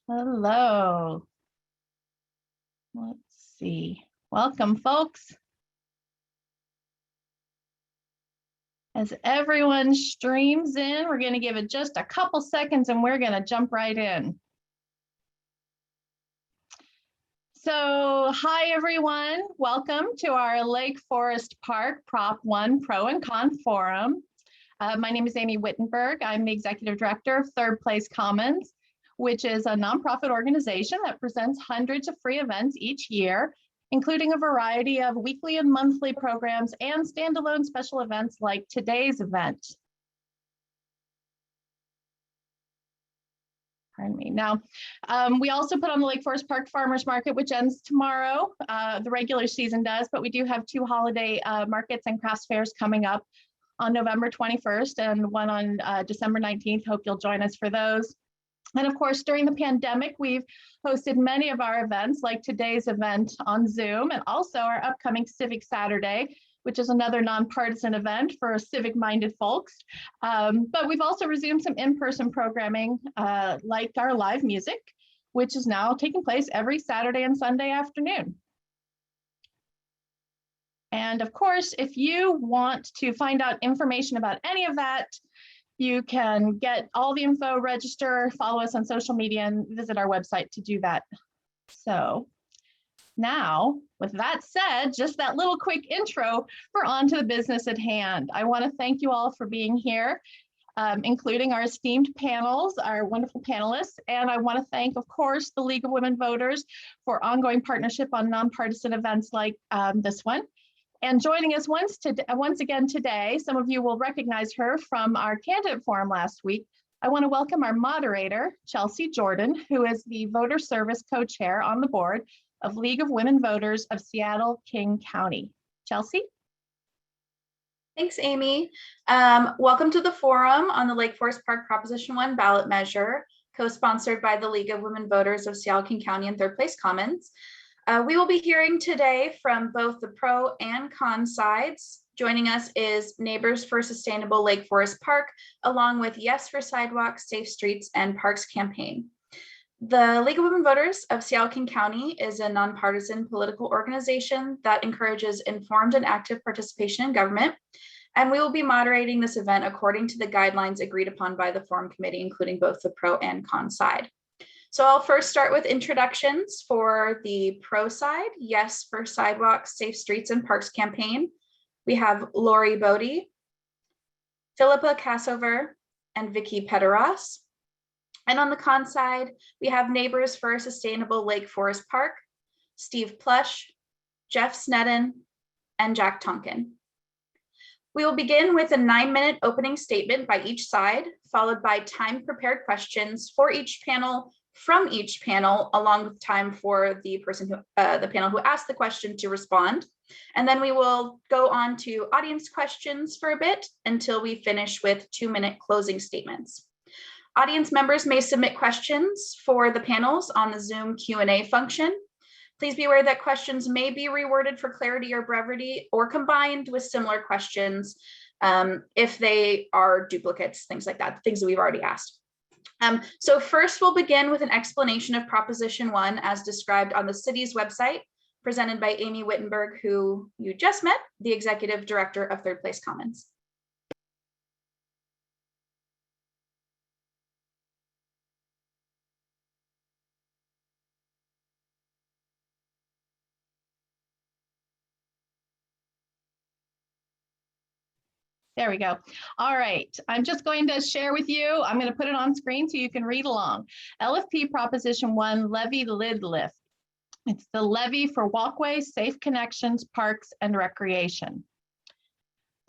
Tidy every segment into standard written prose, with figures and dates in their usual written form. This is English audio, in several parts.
Hello. Let's see. Welcome, folks. As everyone streams in, we're going to give it just a couple seconds and we're going to jump right in. So, hi everyone. Welcome to our Lake Forest Park Prop 1 Pro and Con Forum. My name is Amy Wittenberg. I'm the Executive Director of Third Place Commons, which is a nonprofit organization that presents hundreds of free events each year, including a variety of weekly and monthly programs and standalone special events like today's event. Pardon me. Now, we also put on the Lake Forest Park Farmers Market, which ends tomorrow. The regular season does, but we do have two holiday markets and crafts fairs coming up on November 21st and one on December 19th. Hope you'll join us for those. And of course, during the pandemic, we've hosted many of our events like today's event on Zoom and also our upcoming Civic Saturday, which is another nonpartisan event for civic-minded folks. But we've also resumed some in-person programming like our live music, which is now taking place every Saturday and Sunday afternoon. And of course, if you want to find out information about any of that, you can get all the info, register, follow us on social media, and visit our website to do that. So now, with that said, just that little quick intro, we're on to the business at hand. I want to thank you all for being here, including our esteemed panels, our wonderful panelists. And I want to thank, of course, the League of Women Voters for ongoing partnership on nonpartisan events like this one. And joining us once again today, some of you will recognize her from our candidate forum last week. I want to welcome our moderator, Chelsea Jordan, who is the Voter Service Co-Chair on the board of League of Women Voters of Seattle-King County. Chelsea? Thanks, Amy. Welcome to the forum on the Lake Forest Park Proposition 1 ballot measure, co-sponsored by the League of Women Voters of Seattle-King County and Third Place Commons. We will be hearing today from both the pro and con sides. Joining us is Neighbors for Sustainable Lake Forest Park, along with Yes for Sidewalks, Safe Streets, and Parks campaign. The League of Women Voters of Seattle-King County is a nonpartisan political organization that encourages informed and active participation in government. And we will be moderating this event according to the guidelines agreed upon by the forum committee, including both the pro and con side. So I'll first start with introductions for the pro side, Yes for Sidewalks, Safe Streets, and Parks campaign. We have Laurie Bodie, Pamela Cassover, and Vicki Pederos. And on the con side, we have Neighbors for Sustainable Lake Forest Park, Steve Plush, Jeff Nedden, and Jack Tonkin. We will begin with a 9-minute opening statement by each side, followed by time-prepared questions for each panel from each panel, along with time for the panel who asked the question to respond. And then we will go on to audience questions for a bit until we finish with 2-minute closing statements. Audience members may submit questions for the panels on the Zoom Q&A function. Please be aware that questions may be reworded for clarity or brevity or combined with similar questions if they are duplicates, things like that, things that we've already asked. So first we'll begin with an explanation of Proposition 1 as described on the city's website, presented by Amy Wittenberg, who you just met, the Executive Director of Third Place Commons. There we go. All right, I'm just going to share with you. I'm going to put it on screen so you can read along. LFP Proposition 1, Levy Lid Lift. It's the levy for walkways, safe connections, parks, and recreation.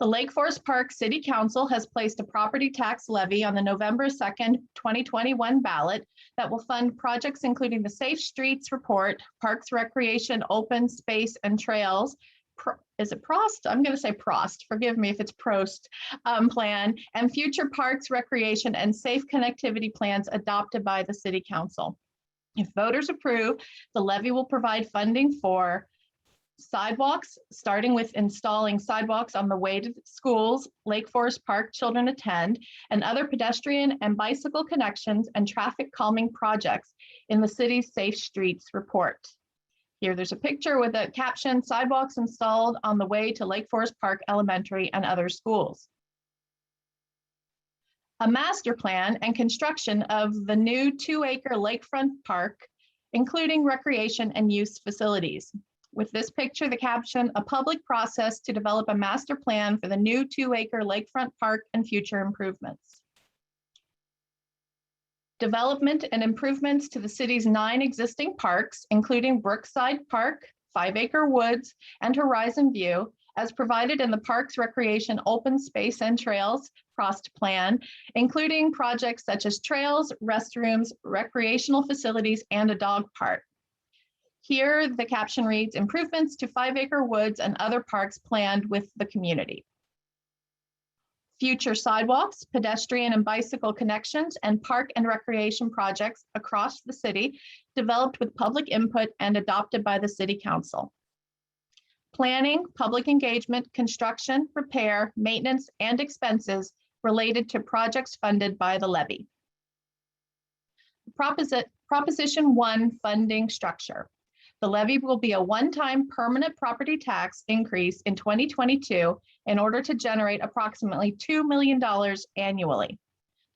The Lake Forest Park City Council has placed a property tax levy on the November 2nd, 2021 ballot that will fund projects including the Safe Streets Report, Parks, Recreation, Open Space, and Trails, is it Prost? I'm going to say Prost. Forgive me if it's Prost plan, and future parks, recreation, and safe connectivity plans adopted by the City Council. If voters approve, the levy will provide funding for Sidewalks, starting with installing sidewalks on the way to schools, Lake Forest Park children attend, and other pedestrian and bicycle connections and traffic calming projects in the city's Safe Streets report. Here there's a picture with a caption, sidewalks installed on the way to Lake Forest Park Elementary and other schools. A master plan and construction of the new 2-acre lakefront park, including recreation and use facilities. With this picture, the caption, a public process to develop a master plan for the new 2-acre lakefront park and future improvements. Development and improvements to the city's 9 existing parks, including Brookside Park, 5-acre Woods, and Horizon View, as provided in the Parks, Recreation, Open Space and Trails Prost Plan, including projects such as trails, restrooms, recreational facilities, and a dog park. Here, the caption reads, improvements to 5-acre Woods and other parks planned with the community. Future sidewalks, pedestrian and bicycle connections, and park and recreation projects across the city, developed with public input and adopted by the City Council. Planning, public engagement, construction, repair, maintenance, and expenses related to projects funded by the levy. Proposition 1 funding structure. The levy will be a one-time permanent property tax increase in 2022 in order to generate approximately $2 million annually.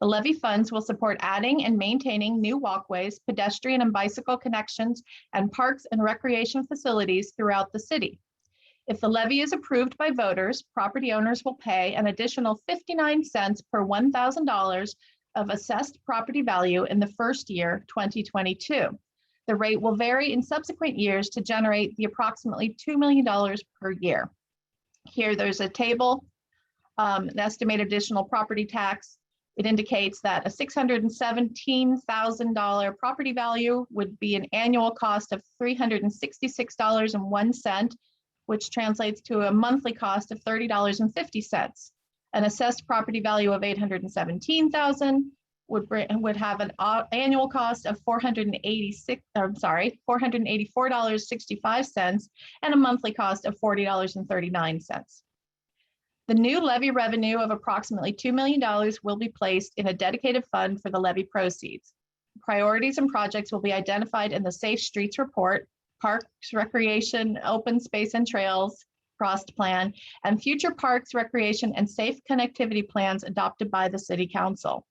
The levy funds will support adding and maintaining new walkways, pedestrian and bicycle connections, and parks and recreation facilities throughout the city. If the levy is approved by voters, property owners will pay an additional 59 cents per $1,000 of assessed property value in the first year, 2022. The rate will vary in subsequent years to generate the approximately $2 million per year. Here, there's a table, an estimated additional property tax. It indicates that a $617,000 property value would be an annual cost of $366.01, which translates to a monthly cost of $30.50. An assessed property value of $817,000 would have an annual cost of $484.65 and a monthly cost of $40.39. The new levy revenue of approximately $2 million will be placed in a dedicated fund for the levy proceeds. Priorities and projects will be identified in the Safe Streets report, Parks, Recreation, Open Space and Trails Prost Plan, and future parks, recreation, and safe connectivity plans adopted by the City Council.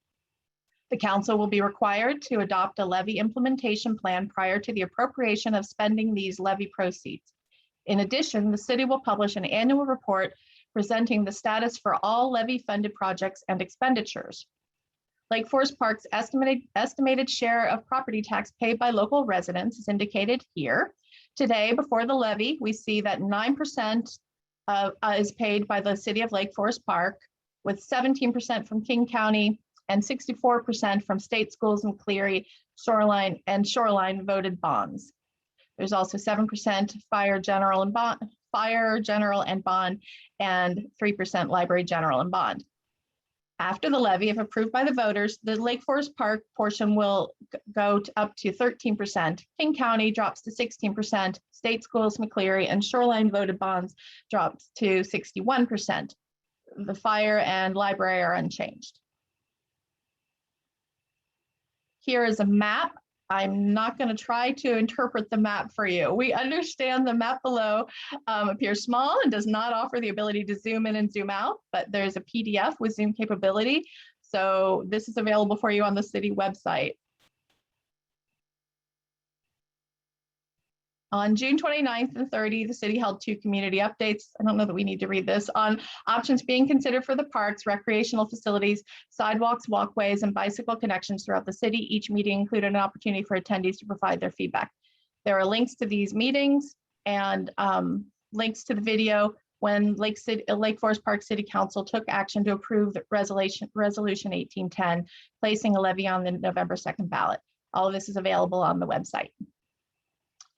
The council will be required to adopt a levy implementation plan prior to the appropriation of spending these levy proceeds. In addition, the city will publish an annual report presenting the status for all levy-funded projects and expenditures. Lake Forest Park's estimated share of property tax paid by local residents is indicated here. Today, before the levy, we see that 9% is paid by the city of Lake Forest Park, with 17% from King County, and 64% from state schools in Cleary, Shoreline voted bonds. There's also 7% fire general and bond, and 3% library general and bond. After the levy, if approved by the voters, the Lake Forest Park portion will go up to 13%. King County drops to 16%. State schools, McCleary, and Shoreline voted bonds drops to 61%. The fire and library are unchanged. Here is a map. I'm not going to try to interpret the map for you. We understand the map below appears small and does not offer the ability to zoom in and zoom out, but there's a PDF with zoom capability. So this is available for you on the city website. On June 29th and 30, the city held 2 community updates. I don't know that we need to read this, on options being considered for the parks, recreational facilities, sidewalks, walkways, and bicycle connections throughout the city. Each meeting included an opportunity for attendees to provide their feedback. There are links to these meetings and links to the video when Lake Forest Park City Council took action to approve the resolution 1810, placing a levy on the November 2nd ballot. All of this is available on the website.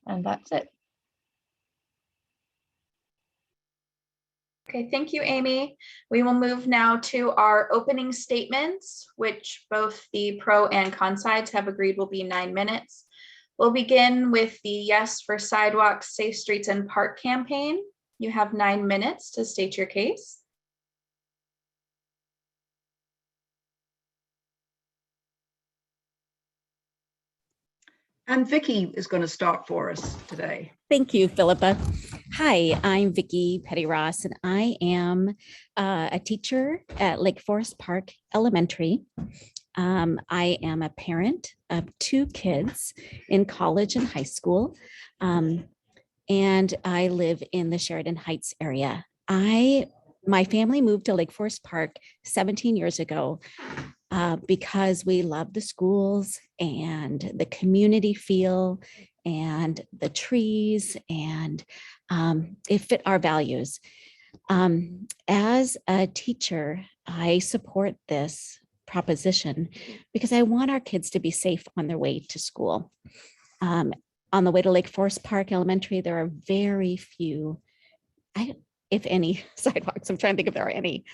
And that's it. Okay, thank you, Amy. We will move now to our opening statements, which both the pro and con sides have agreed will be 9 minutes. We'll begin with the Yes for Sidewalks, Safe Streets and Park campaign. You have 9 minutes to state your case. And Vicki is going to start for us today. Thank you, Philippa. Hi, I'm Vicki Petty-Ross, and I am a teacher at Lake Forest Park Elementary. I am a parent of 2 kids in college and high school, and I live in the Sheridan Heights area. My family moved to Lake Forest Park 17 years ago because we love the schools and the community feel and the trees, and it fit our values. As a teacher, I support this proposition because I want our kids to be safe on their way to school. On the way to Lake Forest Park Elementary, there are very few, if any, sidewalks. I'm trying to think if there are any.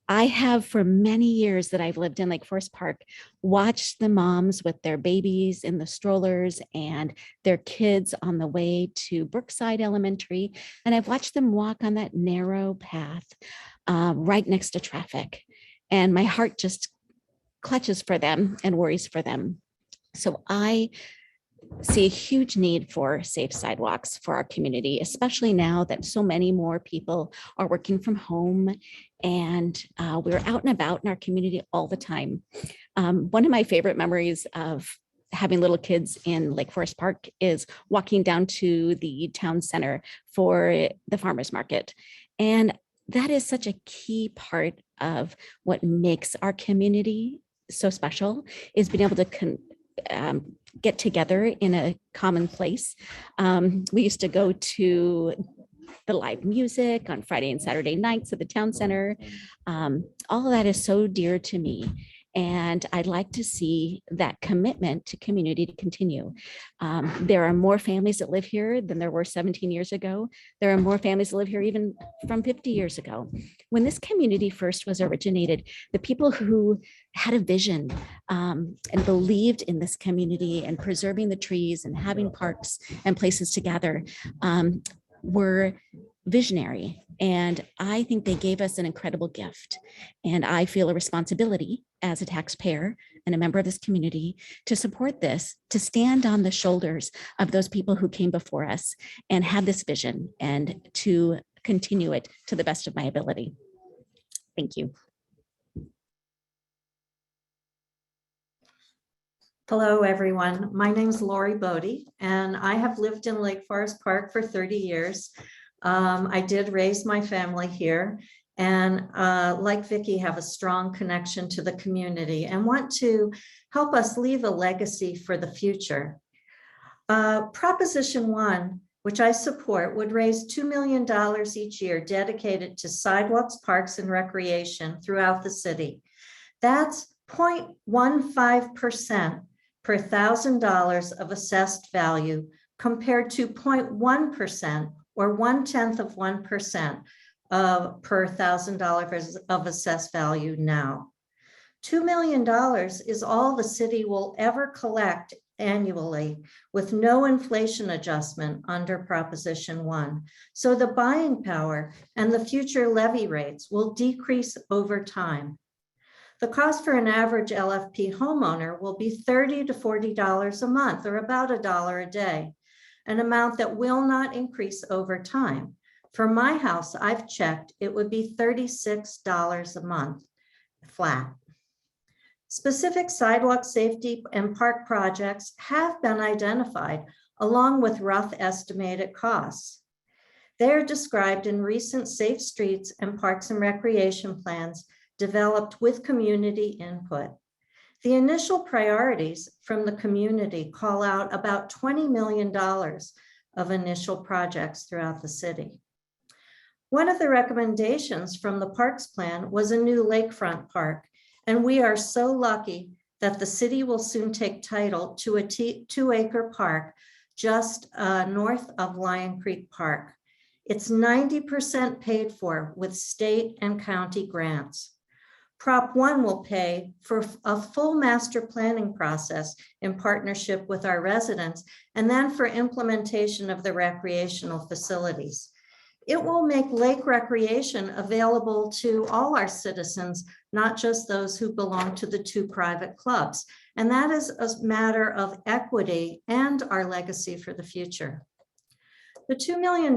I have for many years that I've lived in Lake Forest Park, watched the moms with their babies in the strollers and their kids on the way to Brookside Elementary. And I've watched them walk on that narrow path right next to traffic. And my heart just clutches for them and worries for them. So I see a huge need for safe sidewalks for our community, especially now that so many more people are working from home and we're out and about in our community all the time. One of my favorite memories of having little kids in Lake Forest Park is walking down to the town center for the farmers market. And that is such a key part of what makes our community so special, is being able to get together in a common place. We used to go to the live music on Friday and Saturday nights at the town center. All of that is so dear to me. And I'd like to see that commitment to community to continue. There are more families that live here than there were 17 years ago. There are more families that live here even from 50 years ago. When this community first was originated, the people who had a vision and believed in this community and preserving the trees and having parks and places to gather were visionary. And I think they gave us an incredible gift. And I feel a responsibility as a taxpayer and a member of this community to support this, to stand on the shoulders of those people who came before us and had this vision, and to continue it to the best of my ability. Thank you. Hello, everyone. My name is Laurie Bodie, and I have lived in Lake Forest Park for 30 years. I did raise my family here, and like Vicki, have a strong connection to the community and want to help us leave a legacy for the future. Proposition 1, which I support, would raise $2 million each year dedicated to sidewalks, parks, and recreation throughout the city. That's 0.15% per $1,000 of assessed value, compared to 0.1% or 1/10% per $1,000 of assessed value now. $2 million is all the city will ever collect annually with no inflation adjustment under Proposition 1. So the buying power and the future levy rates will decrease over time. The cost for an average LFP homeowner will be $30 to $40 a month, or about $1 a day, an amount that will not increase over time. For my house, I've checked, it would be $36 a month flat. Specific sidewalk safety and park projects have been identified, along with rough estimated costs. They are described in recent Safe Streets and Parks and Recreation plans developed with community input. The initial priorities from the community call out about $20 million of initial projects throughout the city. One of the recommendations from the Parks Plan was a new lakefront park, and we are so lucky that the city will soon take title to a 2-acre park just north of Lion Creek Park. It's 90% paid for with state and county grants. Prop 1 will pay for a full master planning process in partnership with our residents, and then for implementation of the recreational facilities. It will make lake recreation available to all our citizens, not just those who belong to the 2 private clubs. And that is a matter of equity and our legacy for the future. The $2 million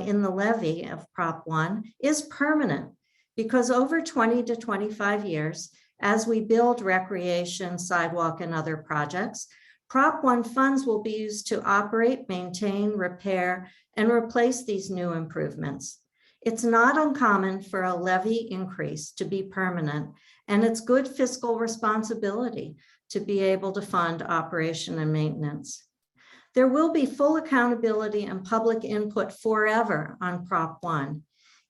in the levy of Prop 1 is permanent, because over 20 to 25 years, as we build recreation, sidewalk, and other projects, Prop 1 funds will be used to operate, maintain, repair, and replace these new improvements. It's not uncommon for a levy increase to be permanent, and it's good fiscal responsibility to be able to fund operation and maintenance. There will be full accountability and public input forever on Prop 1.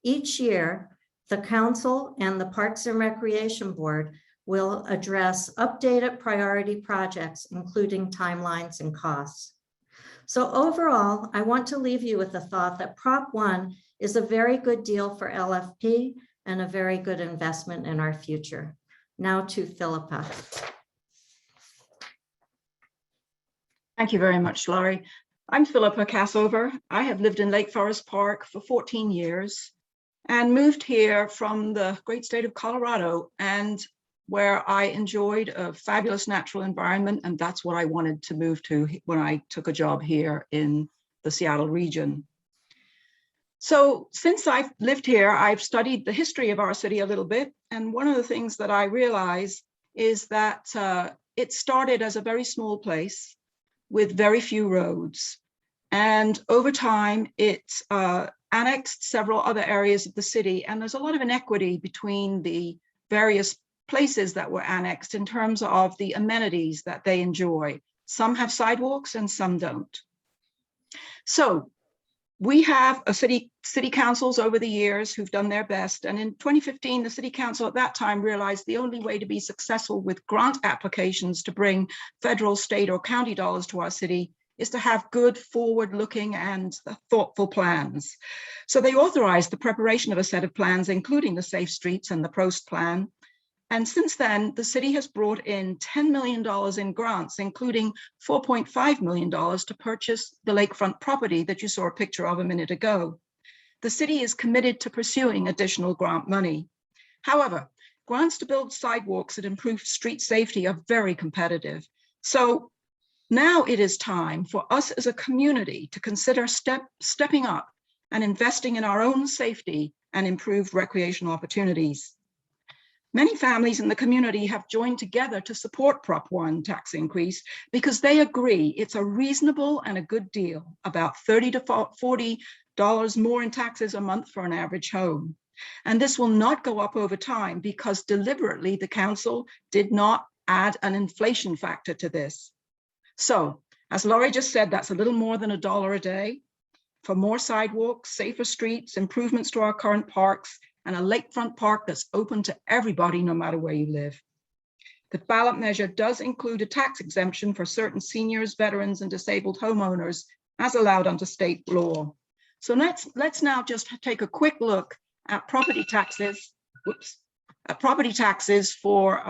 Each year, the Council and the Parks and Recreation Board will address updated priority projects, including timelines and costs. So overall, I want to leave you with the thought that Prop 1 is a very good deal for LFP and a very good investment in our future. Now to Philippa. Thank you very much, Laurie. I'm Pamela Cassover. I have lived in Lake Forest Park for 14 years and moved here from the great state of Colorado, and where I enjoyed a fabulous natural environment, and that's what I wanted to move to when I took a job here in the Seattle region. So since I've lived here, I've studied the history of our city a little bit, and one of the things that I realize is that it started as a very small place with very few roads, and over time it annexed several other areas of the city, and there's a lot of inequity between the various places that were annexed in terms of the amenities that they enjoy. Some have sidewalks and some don't. So we have a city councils over the years who've done their best. And in 2015, the city council at that time realized the only way to be successful with grant applications to bring federal, state, or county dollars to our city is to have good forward-looking and thoughtful plans. So they authorized the preparation of a set of plans, including the Safe Streets and the Prost Plan. And since then, the city has brought in $10 million in grants, including $4.5 million to purchase the lakefront property that you saw a picture of a minute ago. The city is committed to pursuing additional grant money. However, grants to build sidewalks and improve street safety are very competitive. So now it is time for us as a community to consider stepping up and investing in our own safety and improved recreational opportunities. Many families in the community have joined together to support Prop 1 tax increase because they agree it's a reasonable and a good deal, about $30 to $40 more in taxes a month for an average home. And this will not go up over time because deliberately the council did not add an inflation factor to this. So, as Laurie just said, that's a little more than $1 a day for more sidewalks, safer streets, improvements to our current parks, and a lakefront park that's open to everybody, no matter where you live. The ballot measure does include a tax exemption for certain seniors, veterans, and disabled homeowners, as allowed under state law. So let's now just take a quick look at property taxes. Property taxes for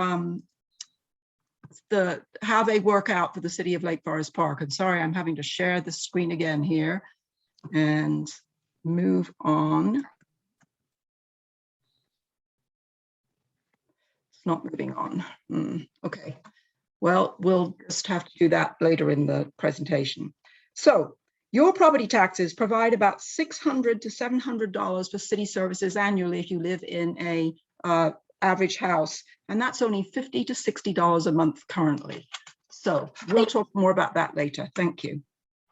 how they work out for the city of Lake Forest Park. And sorry, I'm having to share the screen again here and move on. Not moving on. Okay, well, we'll just have to do that later in the presentation. So your property taxes provide about $600 to $700 for city services annually if you live in a average house, and that's only $50 to $60 a month currently. So we'll talk more about that later. Thank you.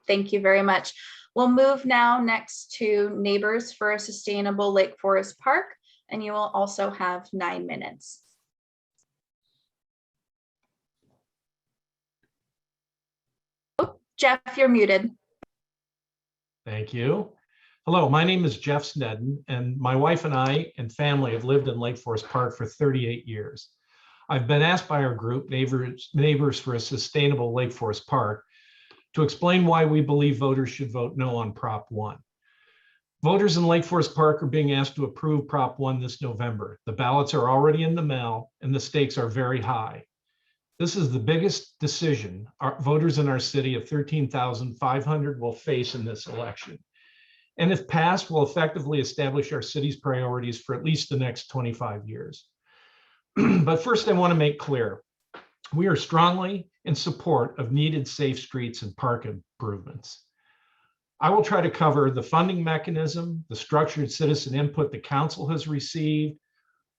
Thank you very much. We'll move now next to Neighbors for a Sustainable Lake Forest Park, and you will also have 9 minutes. Jeff, you're muted. Thank you. Hello, my name is Jeff Nedden, and my wife and I and family have lived in Lake Forest Park for 38 years. I've been asked by our group, Neighbors for a Sustainable Lake Forest Park, to explain why we believe voters should vote no on Prop 1. Voters in Lake Forest Park are being asked to approve Prop 1 this November. The ballots are already in the mail and the stakes are very high. This is the biggest decision our voters in our city of 13,500 will face in this election. And if passed, will effectively establish our city's priorities for at least the next 25 years. But first, I want to make clear, we are strongly in support of needed safe streets and park improvements. I will try to cover the funding mechanism, the structured citizen input the council has received,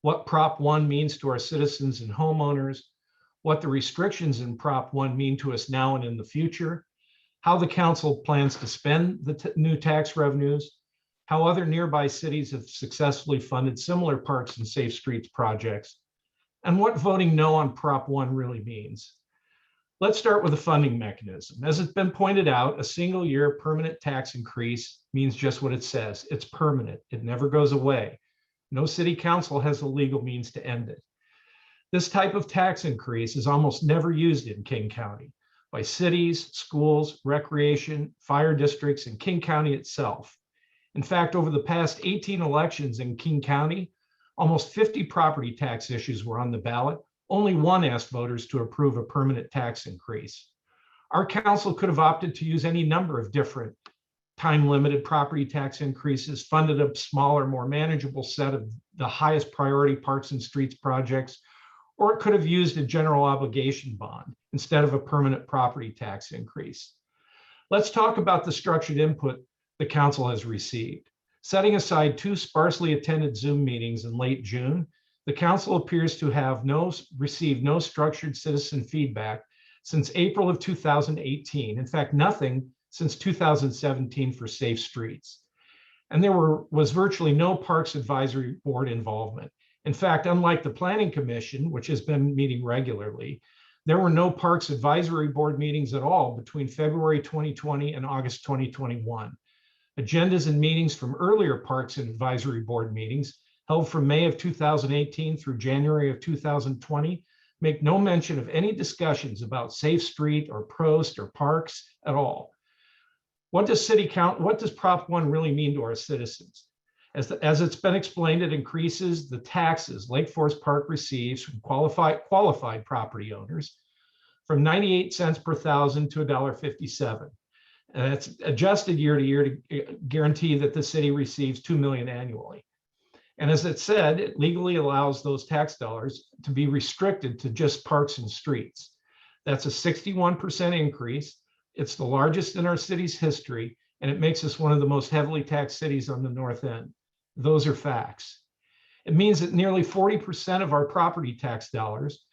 what Prop 1 means to our citizens and homeowners, what the restrictions in Prop 1 mean to us now and in the future, how the council plans to spend the new tax revenues, how other nearby cities have successfully funded similar parks and safe streets projects, and what voting no on Prop 1 really means. Let's start with the funding mechanism. As it's been pointed out, a single year permanent tax increase means just what it says. It's permanent. It never goes away. No city council has the legal means to end it. This type of tax increase is almost never used in King County by cities, schools, recreation, fire districts, and King County itself. In fact, over the past 18 elections in King County, almost 50 property tax issues were on the ballot. Only one asked voters to approve a permanent tax increase. Our council could have opted to use any number of different time-limited property tax increases, funded a smaller, more manageable set of the highest priority parks and streets projects, or it could have used a general obligation bond instead of a permanent property tax increase. Let's talk about the structured input the council has received. Setting aside 2 sparsely attended Zoom meetings in late June, the council appears to have received no structured citizen feedback since April of 2018. In fact, nothing since 2017 for safe streets. And there was virtually no Parks Advisory Board involvement. In fact, unlike the Planning Commission, which has been meeting regularly, there were no Parks Advisory Board meetings at all between February 2020 and August 2021. Agendas and meetings from earlier Parks and Advisory Board meetings held from May of 2018 through January of 2020 make no mention of any discussions about Safe Street or Prost or parks at all. What does Prop 1 really mean to our citizens? As it's been explained, it increases the taxes Lake Forest Park receives from qualified property owners from 98 cents per thousand to $1.57. And that's adjusted year to year to guarantee that the city receives $2 million annually. And as it said, it legally allows those tax dollars to be restricted to just parks and streets. That's a 61% increase. It's the largest in our city's history, and it makes us one of the most heavily taxed cities on the north end. Those are facts. It means that nearly 40% of our property tax dollars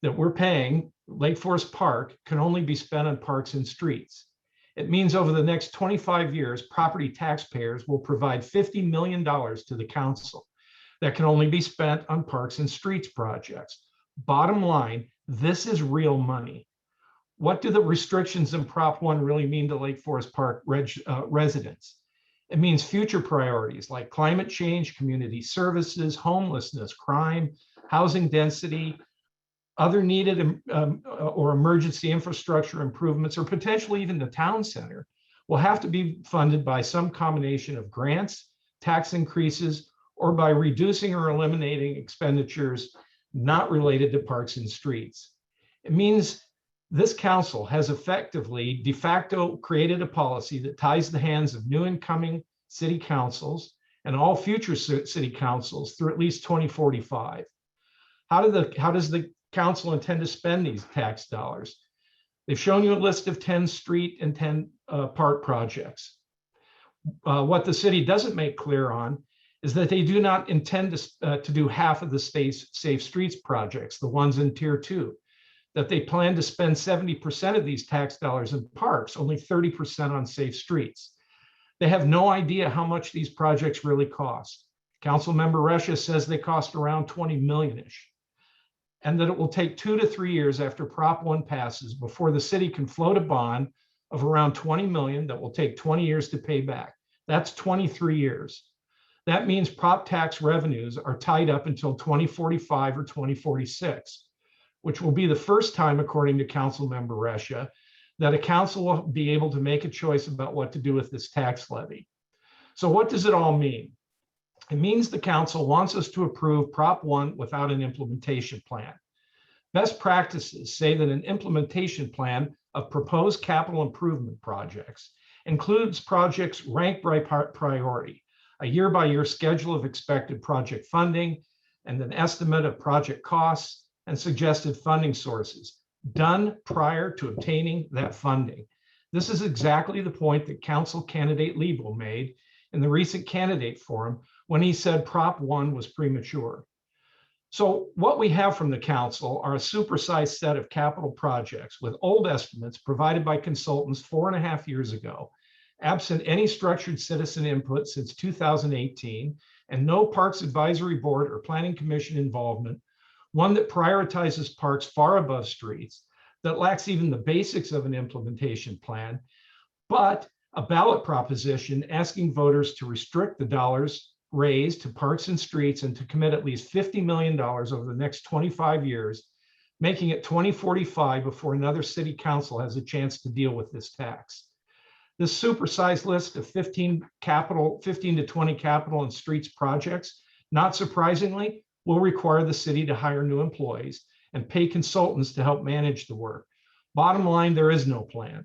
that we're paying Lake Forest Park can only be spent on parks and streets. It means over the next 25 years, property taxpayers will provide $50 million to the council that can only be spent on parks and streets projects. Bottom line, this is real money. What do the restrictions in Prop 1 really mean to Lake Forest Park residents? It means future priorities like climate change, community services, homelessness, crime, housing density, other needed or emergency infrastructure improvements, or potentially even the town center, will have to be funded by some combination of grants, tax increases, or by reducing or eliminating expenditures not related to parks and streets. It means this council has effectively de facto created a policy that ties the hands of new incoming city councils and all future city councils through at least 2045. How does the council intend to spend these tax dollars? They've shown you a list of 10 street and 10 park projects. What the city doesn't make clear on is that they do not intend to do half of the state's safe streets projects, the ones in tier 2, that they plan to spend 70% of these tax dollars in parks, only 30% on safe streets. They have no idea how much these projects really cost. Councilmember Resha says they cost around 20 million-ish, and that it will take 2 to 3 years after Prop 1 passes before the city can float a bond of around 20 million that will take 20 years to pay back. That's 23 years. That means prop tax revenues are tied up until 2045 or 2046, which will be the first time, according to Councilmember Resha, that a council will be able to make a choice about what to do with this tax levy. So what does it all mean? It means the council wants us to approve Prop 1 without an implementation plan. Best practices say that an implementation plan of proposed capital improvement projects includes projects ranked by priority, a year-by-year schedule of expected project funding, and an estimate of project costs and suggested funding sources, done prior to obtaining that funding. This is exactly the point that Council candidate Liebel made in the recent candidate forum when he said Prop 1 was premature. So what we have from the council are a supersized set of capital projects with old estimates provided by consultants 4.5 years ago, absent any structured citizen input since 2018, and no Parks Advisory Board or Planning Commission involvement, one that prioritizes parks far above streets, that lacks even the basics of an implementation plan, but a ballot proposition asking voters to restrict the dollars raised to parks and streets and to commit at least $50 million over the next 25 years, making it 2045 before another city council has a chance to deal with this tax. This supersized list of 15 to 20 capital and streets projects, not surprisingly, will require the city to hire new employees and pay consultants to help manage the work. Bottom line, there is no plan.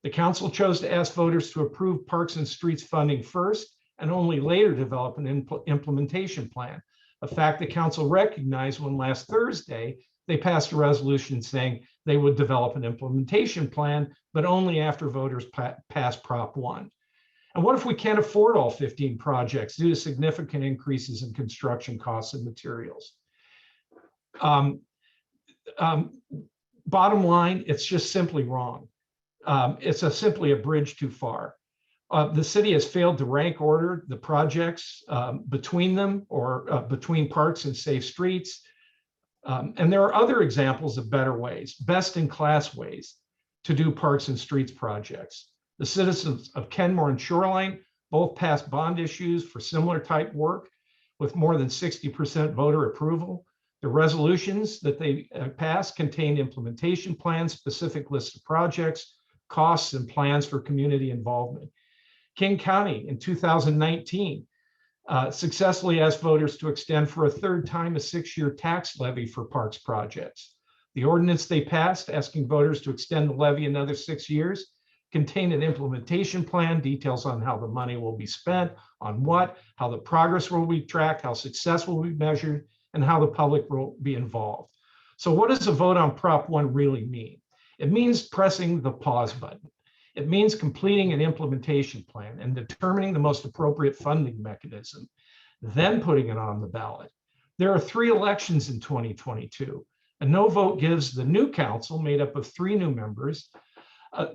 The council chose to ask voters to approve parks and streets funding first and only later develop an implementation plan, a fact the council recognized when last Thursday they passed a resolution saying they would develop an implementation plan, but only after voters pass Prop 1. And what if we can't afford all 15 projects due to significant increases in construction costs and materials? Bottom line, it's just simply wrong. It's simply a bridge too far. The city has failed to rank order the projects between them or between parks and safe streets. And there are other examples of better ways, best in class ways to do parks and streets projects. The citizens of Kenmore and Shoreline both passed bond issues for similar type work with more than 60% voter approval. The resolutions that they passed contained implementation plans, specific lists of projects, costs, and plans for community involvement. King County in 2019 successfully asked voters to extend for a third time a 6-year tax levy for parks projects. The ordinance they passed asking voters to extend the levy another 6 years contained an implementation plan, details on how the money will be spent, on what, how the progress will be tracked, how success will be measured, and how the public will be involved. So what does a vote on Prop 1 really mean? It means pressing the pause button. It means completing an implementation plan and determining the most appropriate funding mechanism, then putting it on the ballot. There are 3 elections in 2022. A no vote gives the new council, made up of 3 new members,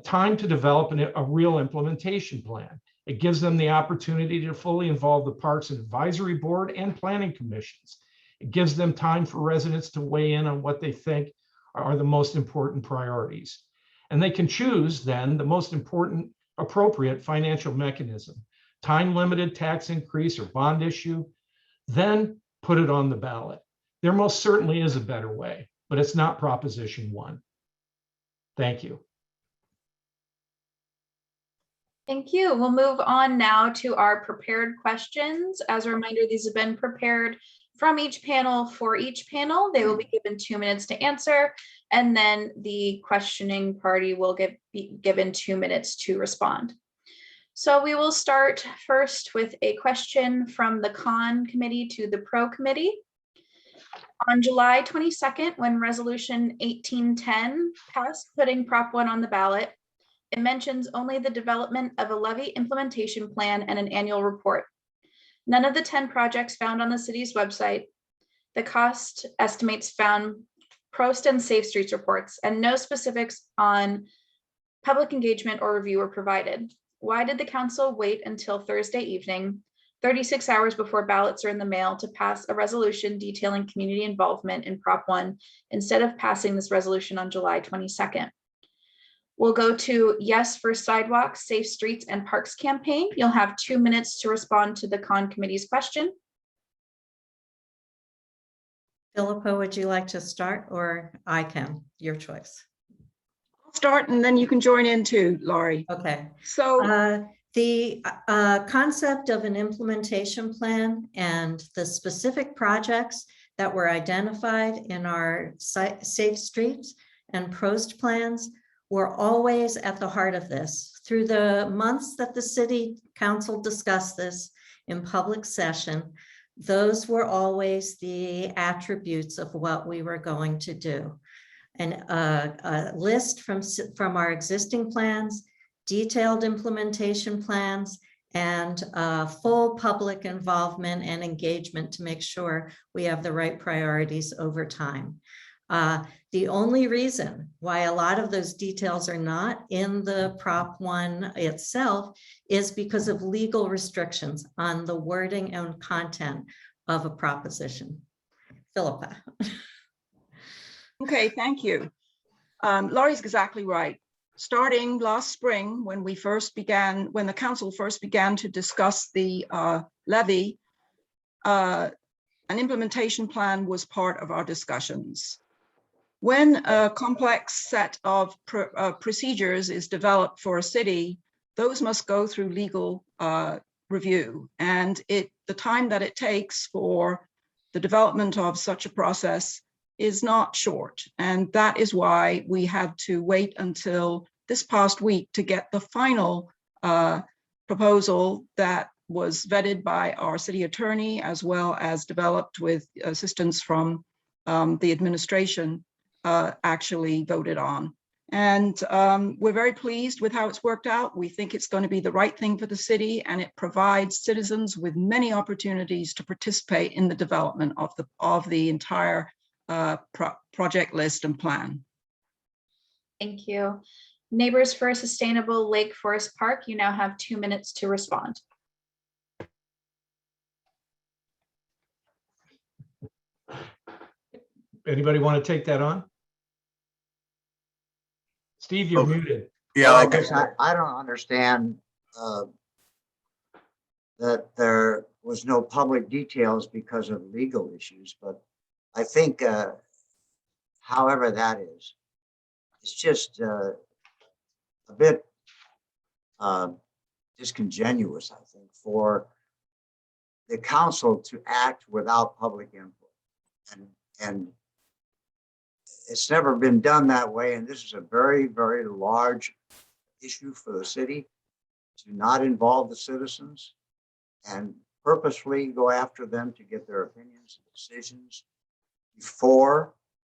time to develop a real implementation plan. It gives them the opportunity to fully involve the Parks and Advisory Board and Planning Commissions. It gives them time for residents to weigh in on what they think are the most important priorities. And they can choose then the most important appropriate financial mechanism, time-limited tax increase or bond issue, then put it on the ballot. There most certainly is a better way, but it's not Proposition 1. Thank you. Thank you. We'll move on now to our prepared questions. As a reminder, these have been prepared from each panel for each panel. They will be given 2 minutes to answer, and then the questioning party will be given 2 minutes to respond. So we will start first with a question from the Con Committee to the Pro Committee. On July 22nd, when Resolution 1810 passed putting Prop 1 on the ballot, it mentions only the development of a levy implementation plan and an annual report. None of the 10 projects found on the city's website, the cost estimates found Prost and Safe Streets reports, and no specifics on public engagement or review were provided. Why did the council wait until Thursday evening, 36 hours before ballots are in the mail, to pass a resolution detailing community involvement in Prop 1 instead of passing this resolution on July 22nd? We'll go to yes for Sidewalk, Safe Streets, and Parks campaign. You'll have 2 minutes to respond to the Con Committee's question. Philippa, would you like to start, or I can? Your choice. I'll start and then you can join in too, Laurie. Okay. So The concept of an implementation plan and the specific projects that were identified in our Safe Streets and PROST plans were always at the heart of this. Through the months that the City Council discussed this in public session, those were always the attributes of what we were going to do. And a list from our existing plans, detailed implementation plans, and full public involvement and engagement to make sure we have the right priorities over time. The only reason why a lot of those details are not in the Prop 1 itself is because of legal restrictions on the wording and content of a proposition. Philippa. Okay, thank you. Laurie's exactly right. Starting last spring, when the council first began to discuss the levy, an implementation plan was part of our discussions. When a complex set of procedures is developed for a city, those must go through legal review. And the time that it takes for the development of such a process is not short. And that is why we had to wait until this past week to get the final proposal that was vetted by our city attorney, as well as developed with assistance from the administration, actually voted on. And we're very pleased with how it's worked out. We think it's going to be the right thing for the city, and it provides citizens with many opportunities to participate in the development of the entire project list and plan. Thank you. Neighbors for a Sustainable Lake Forest Park, you now have 2 minutes to respond. Anybody want to take that on? Steve, you're muted. Yeah, I guess I don't understand that there was no public details because of legal issues, but I think however that is, it's just a bit disingenuous, I think, for the council to act without public input. And it's never been done that way. And this is a very, very large issue for the city to not involve the citizens and purposefully go after them to get their opinions and decisions before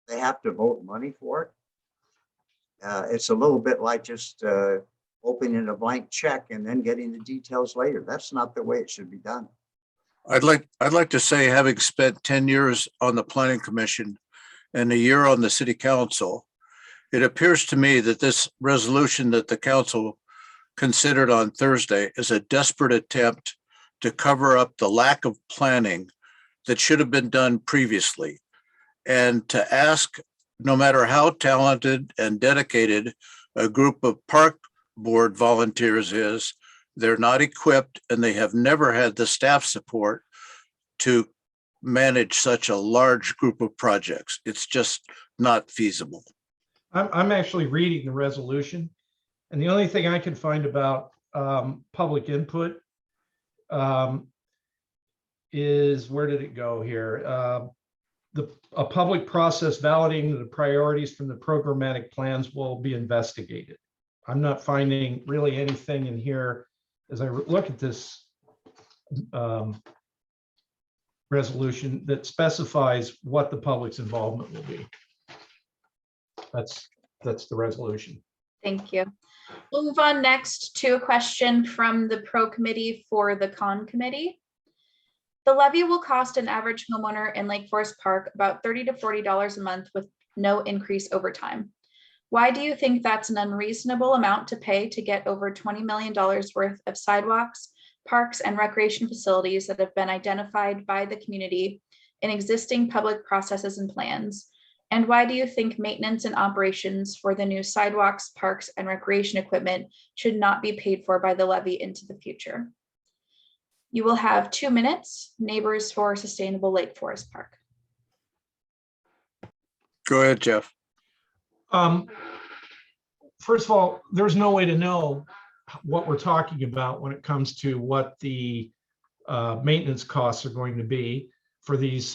they have to vote money for it. It's a little bit like just opening a blank check and then getting the details later. That's not the way it should be done. I'd like to say, having spent 10 years on the Planning Commission and a year on the City Council, it appears to me that this resolution that the council considered on Thursday is a desperate attempt to cover up the lack of planning that should have been done previously, and to ask, no matter how talented and dedicated a group of park board volunteers is, they're not equipped and they have never had the staff support to manage such a large group of projects. It's just not feasible. I'm actually reading the resolution, and the only thing I can find about public input is, where did it go here? A public process validating the priorities from the programmatic plans will be investigated. I'm not finding really anything in here as I look at this resolution that specifies what the public's involvement will be. That's the resolution. Thank you. We'll move on next to a question from the Pro Committee for the Con Committee. The levy will cost an average homeowner in Lake Forest Park about $30 to $40 a month with no increase over time. Why do you think that's an unreasonable amount to pay to get over $20 million worth of sidewalks, parks, and recreation facilities that have been identified by the community in existing public processes and plans? And why do you think maintenance and operations for the new sidewalks, parks, and recreation equipment should not be paid for by the levy into the future? You will have 2 minutes. Neighbors for Sustainable Lake Forest Park. Go ahead, Jeff. First of all, there's no way to know what we're talking about when it comes to what the maintenance costs are going to be for these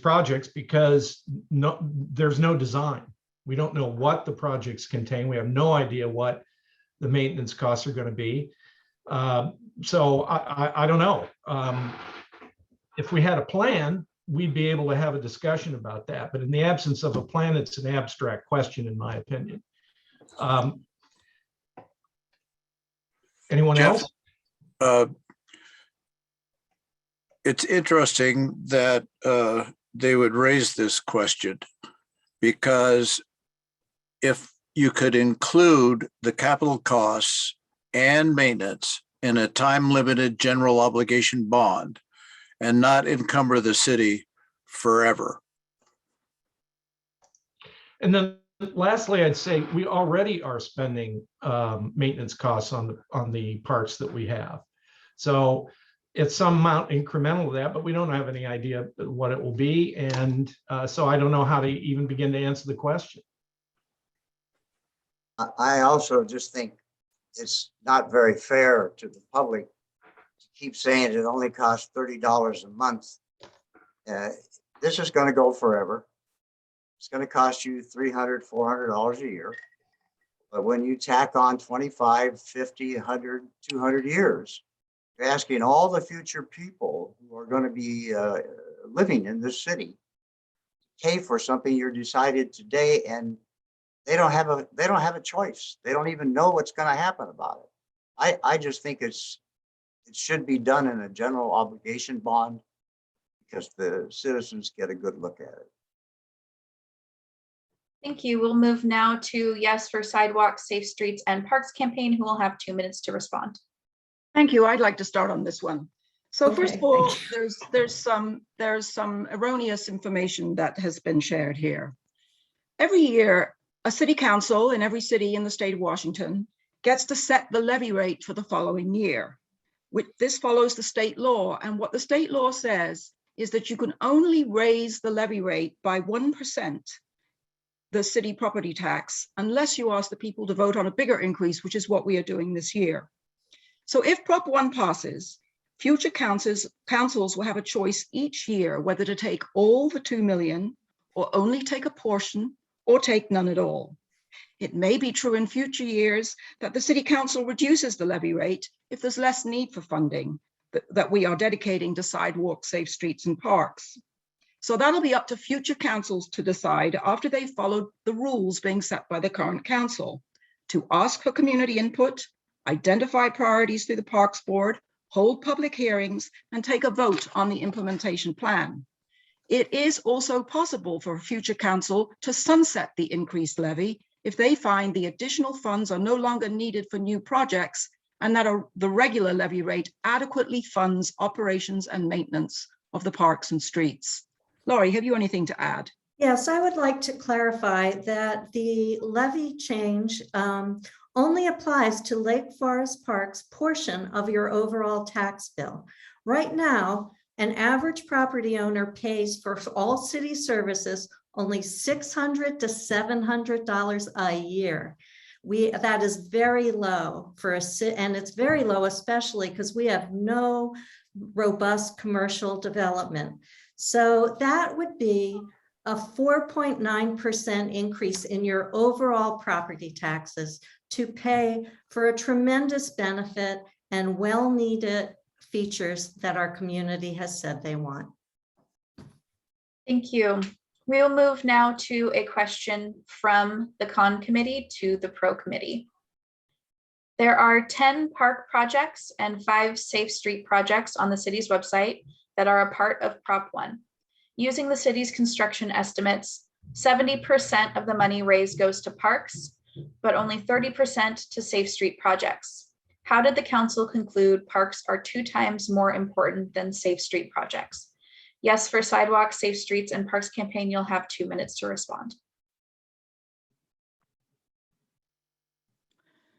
projects, because there's no design. We don't know what the projects contain. We have no idea what the maintenance costs are going to be. So I don't know. If we had a plan, we'd be able to have a discussion about that. But in the absence of a plan, it's an abstract question, in my opinion. Anyone Jeff, else? It's interesting that they would raise this question, because if you could include the capital costs and maintenance in a time-limited general obligation bond and not encumber the city forever. And then lastly, I'd say we already are spending maintenance costs on the parks that we have. So it's some amount incremental to that, but we don't have any idea what it will be. And so I don't know how to even begin to answer the question. I also just think it's not very fair to the public to keep saying it only costs $30 a month. This is going to go forever. It's going to cost you $300, $400 a year. But when you tack on 25, 50, 100, 200 years, you're asking all the future people who are going to be living in this city to pay for something you're decided today, and they don't have a choice. They don't even know what's going to happen about it. I just think it should be done in a general obligation bond, because the citizens get a good look at it. Thank you. We'll move now to Yes for Sidewalk, Safe Streets and Parks campaign, who will have 2 minutes to respond. Thank you. I'd like to start on this one. So first Okay, of all, thank there's some erroneous information that has been shared here. Every year, a city council in every city in the state of Washington gets to set the levy rate for the following year. This follows the state law, and what the state law says is that you can only raise the levy rate by 1%, the city property tax, unless you ask the people to vote on a bigger increase, which is what we are doing this year. So if Prop 1 passes, future councils will have a choice each year whether to take all the 2 million or only take a portion or take none at all. It may be true in future years that the city council reduces the levy rate if there's less need for funding that we are dedicating to sidewalks, safe streets and parks. So that'll be up to future councils to decide after they've followed the rules being set by the current council, to ask for community input, identify priorities through the Parks Board, hold public hearings, and take a vote on the implementation plan. It is also possible for a future council to sunset the increased levy if they find the additional funds are no longer needed for new projects and that the regular levy rate adequately funds operations and maintenance of the parks and streets. Laurie, have you anything to add? Yes, I would like to clarify that the levy change only applies to Lake Forest Park's portion of your overall tax bill. Right now, an average property owner pays for all city services only $600 to $700 a year. That is very low for a city, and it's very low, especially because we have no robust commercial development. So that would be a 4.9% increase in your overall property taxes to pay for a tremendous benefit and well-needed features that our community has said they want. Thank you. We will move now to a question from the Con Committee to the Pro Committee. There are 10 park projects and 5 safe street projects on the city's website that are a part of Prop 1. Using the city's construction estimates, 70% of the money raised goes to parks, but only 30% to safe street projects. How did the council conclude parks are 2 times more important than safe street projects? Yes for Sidewalk, Safe Streets and Parks campaign, you'll have 2 minutes to respond.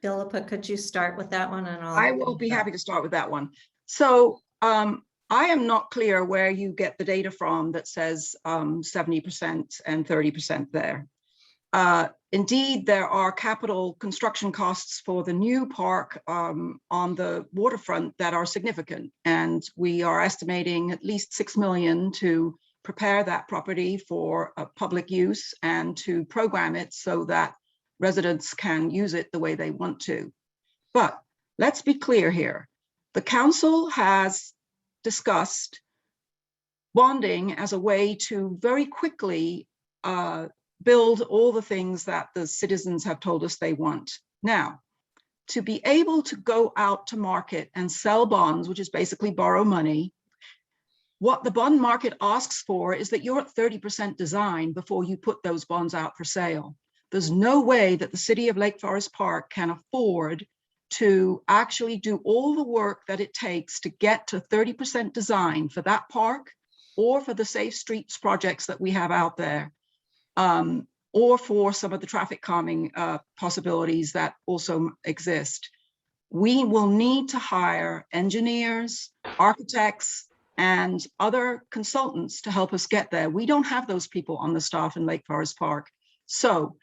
Philippa, could you start with that one? And I will be happy to start with that one. So I am not clear where you get the data from that says 70% and 30% there. Indeed, there are capital construction costs for the new park on the waterfront that are significant. And we are estimating at least 6 million to prepare that property for public use and to program it so that residents can use it the way they want to. But let's be clear here. The council has discussed bonding as a way to very quickly build all the things that the citizens have told us they want. Now, to be able to go out to market and sell bonds, which is basically borrow money, what the bond market asks for is that you're at 30% design before you put those bonds out for sale. There's no way that the city of Lake Forest Park can afford to actually do all the work that it takes to get to 30% design for that park or for the safe streets projects that we have out there. Or for some of the traffic calming possibilities that also exist. We will need to hire engineers, architects, and other consultants to help us get there. We don't have those people on the staff in Lake Forest Park. So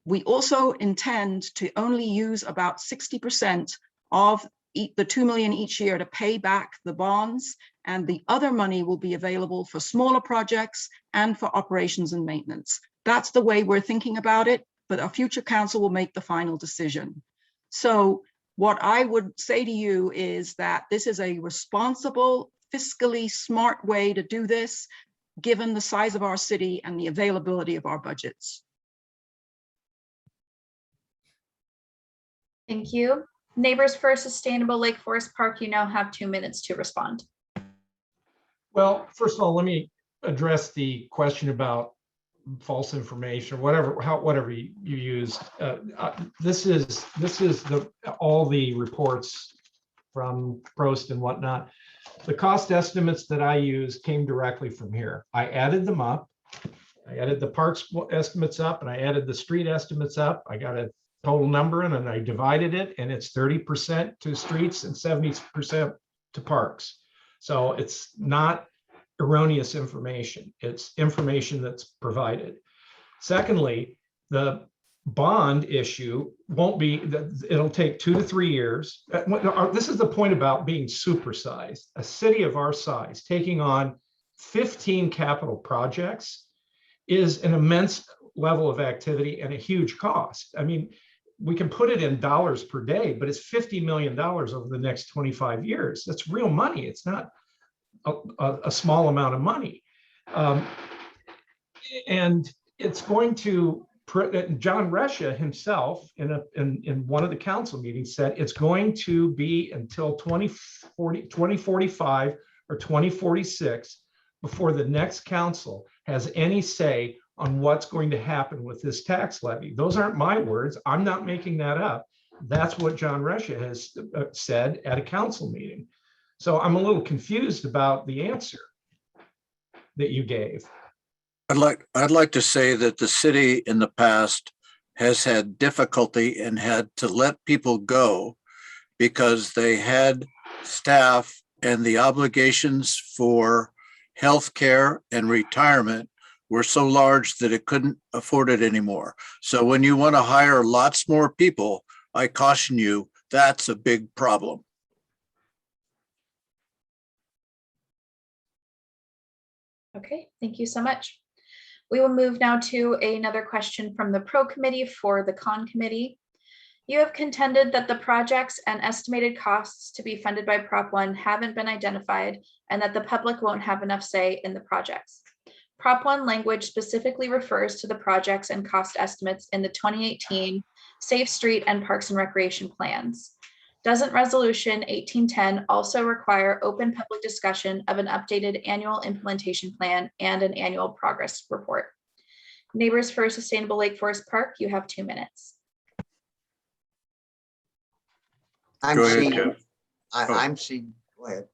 we also intend to only use about 60% of the 2 million each year to pay back the bonds, and the other money will be available for smaller projects and for operations and maintenance. That's the way we're thinking about it, but our future council will make the final decision. So what I would say to you is that this is a responsible, fiscally smart way to do this, given the size of our city and the availability of our budgets. Thank you. Neighbors for a Sustainable Lake Forest Park, you now have 2 minutes to respond. Well, first of all, let me address the question about false information, whatever you used. This is all the reports from Prost and whatnot. The cost estimates that I used came directly from here. I added them up. I added the parks estimates up and I added the street estimates up. I got a total number and then I divided it, and it's 30% to streets and 70% to parks. So it's not erroneous information. It's information that's provided. Secondly, the bond issue won't be, it'll take 2 to 3 years. This is the point about being supersized. A city of our size taking on 15 capital projects is an immense level of activity and a huge cost. I mean, we can put it in dollars per day, but it's $50 million over the next 25 years. That's real money. It's not a small amount of money. And it's going to, John Resha himself in one of the council meetings said it's going to be until 2045 or 2046 before the next council has any say on what's going to happen with this tax levy. Those aren't my words. I'm not making that up. That's what John Resha has said at a council meeting. So I'm a little confused about the answer that you gave. I'd like to say that the city in the past has had difficulty and had to let people go because they had staff and the obligations for health care and retirement were so large that it couldn't afford it anymore. So when you want to hire lots more people, I caution you, that's a big problem. Okay, thank you so much. We will move now to another question from the Pro Committee for the Con Committee. You have contended that the projects and estimated costs to be funded by Prop 1 haven't been identified and that the public won't have enough say in the projects. Prop 1 language specifically refers to the projects and cost estimates in the 2018 Safe Street and Parks and Recreation plans. Doesn't Resolution 1810 also require open public discussion of an updated annual implementation plan and an annual progress report? Neighbors for a Sustainable Lake Forest Park, you have 2 minutes. Go ahead, Jeff. I'm seeing, go ahead.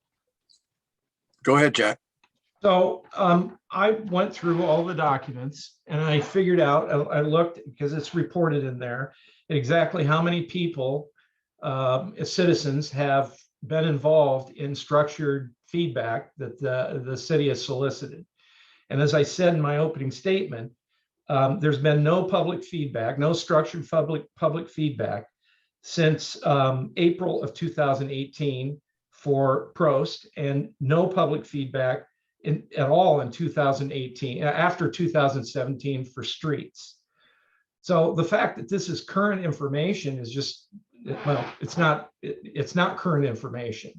Go ahead, Jack. So I went through all the documents and I figured out, I looked, because it's reported in there, exactly how many people, citizens, have been involved in structured feedback that the city has solicited. And as I said in my opening statement, There's been no public feedback, no structured public feedback since April of 2018 for Prost, and no public feedback at all in 2018, after 2017 for streets. So the fact that this is current information is just, well, it's not current information.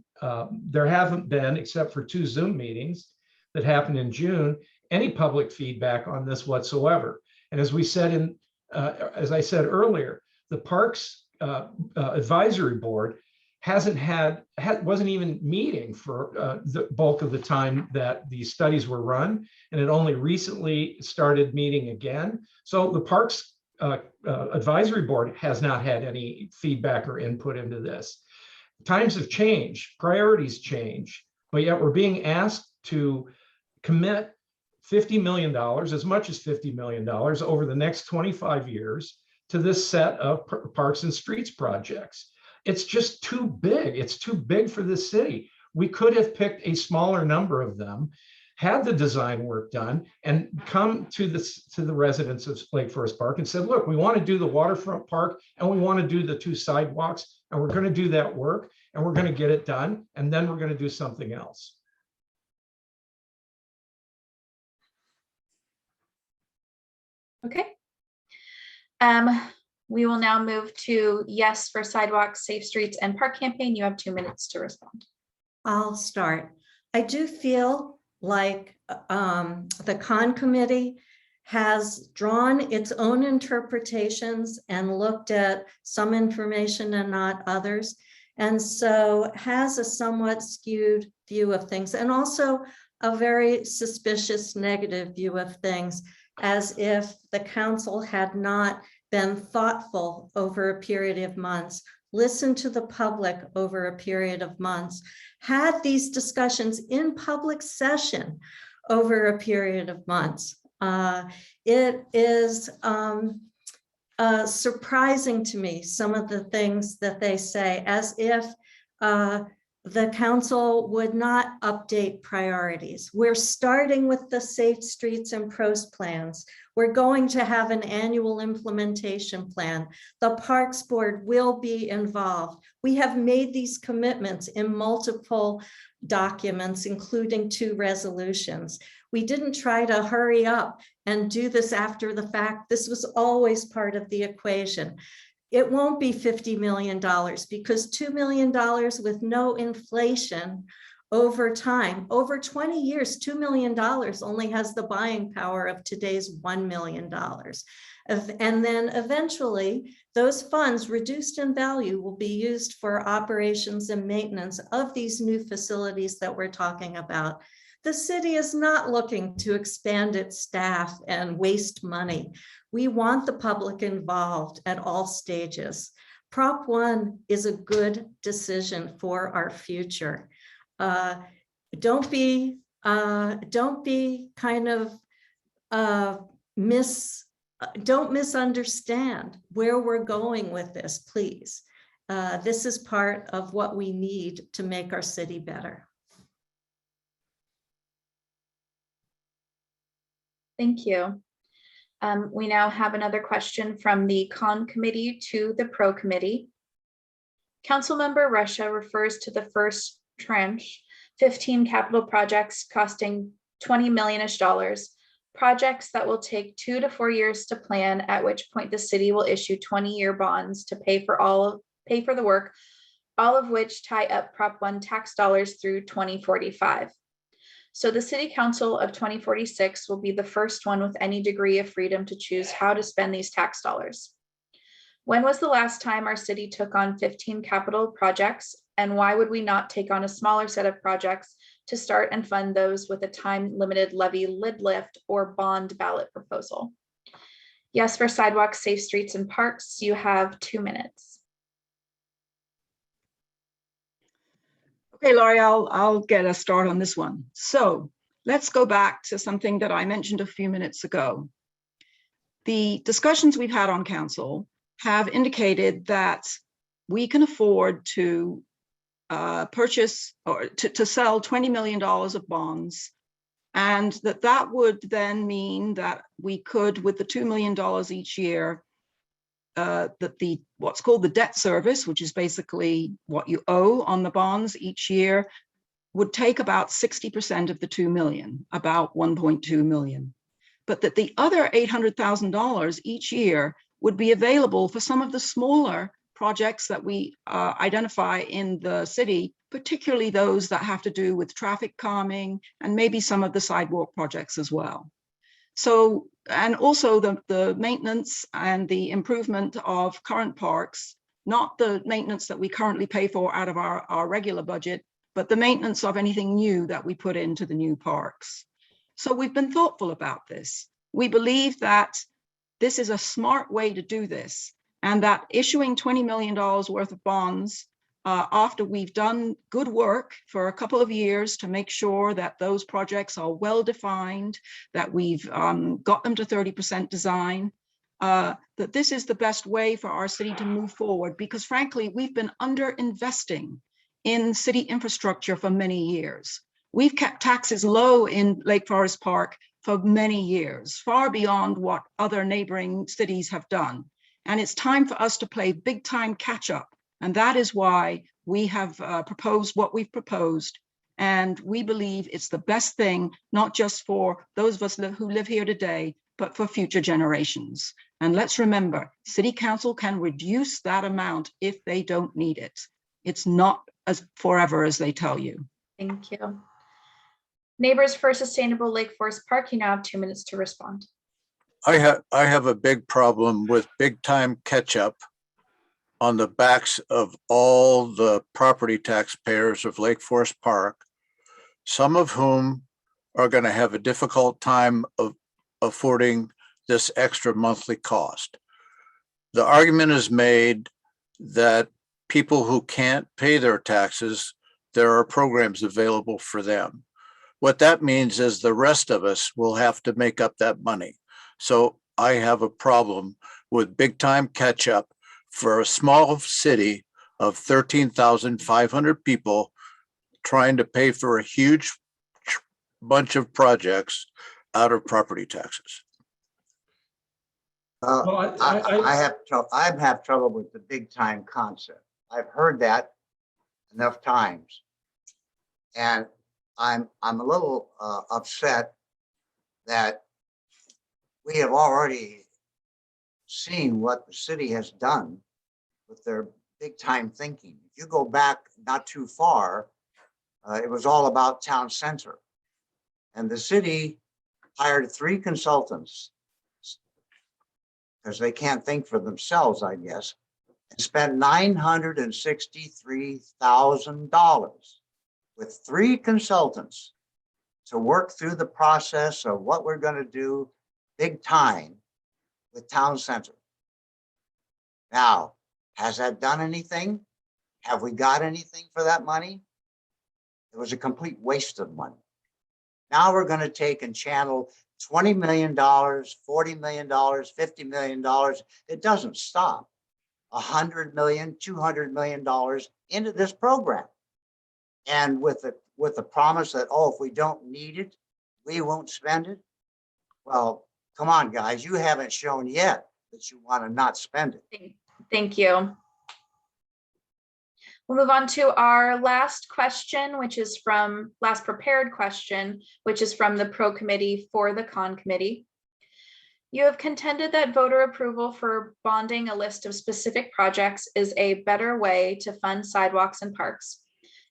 There haven't been, except for 2 Zoom meetings that happened in June, any public feedback on this whatsoever. And as we said as I said earlier, the Parks Advisory Board wasn't even meeting for the bulk of the time that these studies were run, and it only recently started meeting again. So the Parks Advisory Board has not had any feedback or input into this. Times have changed, priorities change, but yet we're being asked to commit $50 million, as much as $50 million over the next 25 years to this set of parks and streets projects. It's just too big. It's too big for this city. We could have picked a smaller number of them, had the design work done, and come to the residents of Lake Forest Park and said, look, we want to do the waterfront park and we want to do the 2 sidewalks, and we're going to do that work and we're going to get it done, and then we're going to do something else. Okay. We will now move to yes for sidewalks, safe streets, and park campaign. You have 2 minutes to respond. I'll start. I do feel like the Con Committee has drawn its own interpretations and looked at some information and not others, and so has a somewhat skewed view of things, and also a very suspicious negative view of things, as if the council had not been thoughtful over a period of months, listened to the public over a period of months, had these discussions in public session over a period of months. It is surprising to me, some of the things that they say, as if the council would not update priorities. We're starting with the Safe Streets and Prost plans. We're going to have an annual implementation plan. The Parks Board will be involved. We have made these commitments in multiple documents, including 2 resolutions. We didn't try to hurry up and do this after the fact. This was always part of the equation. It won't be $50 million because $2 million with no inflation over time, over 20 years, $2 million only has the buying power of today's $1 million. And then eventually those funds reduced in value will be used for operations and maintenance of these new facilities that we're talking about. The city is not looking to expand its staff and waste money. We want the public involved at all stages. Prop 1 is a good decision for our future. Don't be kind of don't misunderstand where we're going with this, please. This is part of what we need to make our city better. Thank you. We now have another question from the Con Committee to the Pro Committee. Councilmember Russia refers to the first tranche, 15 capital projects costing $20 million-ish, projects that will take 2 to 4 years to plan, at which point the city will issue 20-year bonds to pay for the work, all of which tie up Prop 1 tax dollars through 2045. So the City Council of 2046 will be the first one with any degree of freedom to choose how to spend these tax dollars. When was the last time our city took on 15 capital projects, and why would we not take on a smaller set of projects to start and fund those with a time-limited levy lid lift or bond ballot proposal? Yes for sidewalks, safe streets, and parks. You have 2 minutes. Okay, Laurie, I'll get a start on this one. So let's go back to something that I mentioned a few minutes ago. The discussions we've had on council have indicated that we can afford to purchase or to sell $20 million of bonds And that would then mean that we could, with the $2 million each year, that what's called the debt service, which is basically what you owe on the bonds each year, would take about 60% of the 2 million, about 1.2 million. But that the other $800,000 each year would be available for some of the smaller projects that we identify in the city, particularly those that have to do with traffic calming and maybe some of the sidewalk projects as well. So, and also the maintenance and the improvement of current parks, not the maintenance that we currently pay for out of our regular budget, but the maintenance of anything new that we put into the new parks. So we've been thoughtful about this. We believe that this is a smart way to do this, and that issuing $20 million worth of bonds after we've done good work for a couple of years to make sure that those projects are well defined, that we've got them to 30% design, that this is the best way for our city to move forward, because frankly, we've been under-investing in city infrastructure for many years. We've kept taxes low in Lake Forest Park for many years, far beyond what other neighboring cities have done. And it's time for us to play big time catch up. And that is why we have proposed what we've proposed. And we believe it's the best thing, not just for those of us who live here today, but for future generations. And let's remember, City Council can reduce that amount if they don't need it. It's not as forever as they tell you. Thank you. Neighbors for Sustainable Lake Forest Park, you now have 2 minutes to respond. I have a big problem with big time catch up on the backs of all the property taxpayers of Lake Forest Park, some of whom are going to have a difficult time of affording this extra monthly cost. The argument is made that people who can't pay their taxes, there are programs available for them. What that means is the rest of us will have to make up that money. So I have a problem with big time catch up for a small city of 13,500 people trying to pay for a huge bunch of projects out of property taxes. Well, I have trouble with the big time concept. I've heard that enough times, and I'm a little upset that we have already seen what the city has done with their big time thinking. If you go back not too far, it was all about town center, and the city hired 3 consultants because they can't think for themselves, I guess, and spent $963,000 with 3 consultants to work through the process of what we're going to do big time with town center. Now, has that done anything? Have we got anything for that money? It was a complete waste of money. Now we're going to take and channel $20 million, $40 million, $50 million. It doesn't stop. $100 million, $200 million into this program. And with the promise that, oh, if we don't need it, we won't spend it. Well, come on, guys, you haven't shown yet that you want to not spend it. Thank you. We'll move on to our last question, which is from last prepared question, which is from the Pro Committee for the Con Committee. You have contended that voter approval for bonding a list of specific projects is a better way to fund sidewalks and parks.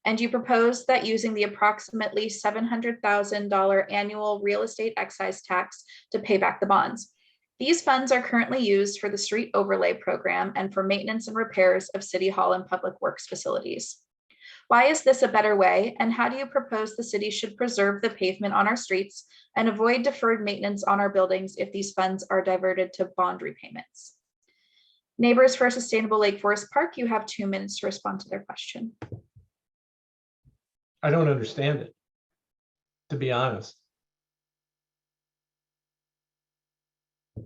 And you propose that using the approximately $700,000 annual real estate excise tax to pay back the bonds. These funds are currently used for the street overlay program and for maintenance and repairs of City Hall and Public Works facilities. Why is this a better way? And how do you propose the city should preserve the pavement on our streets and avoid deferred maintenance on our buildings if these funds are diverted to bond repayments? Neighbors for Sustainable Lake Forest Park, you have 2 minutes to respond to their question. I don't understand it, to be honest.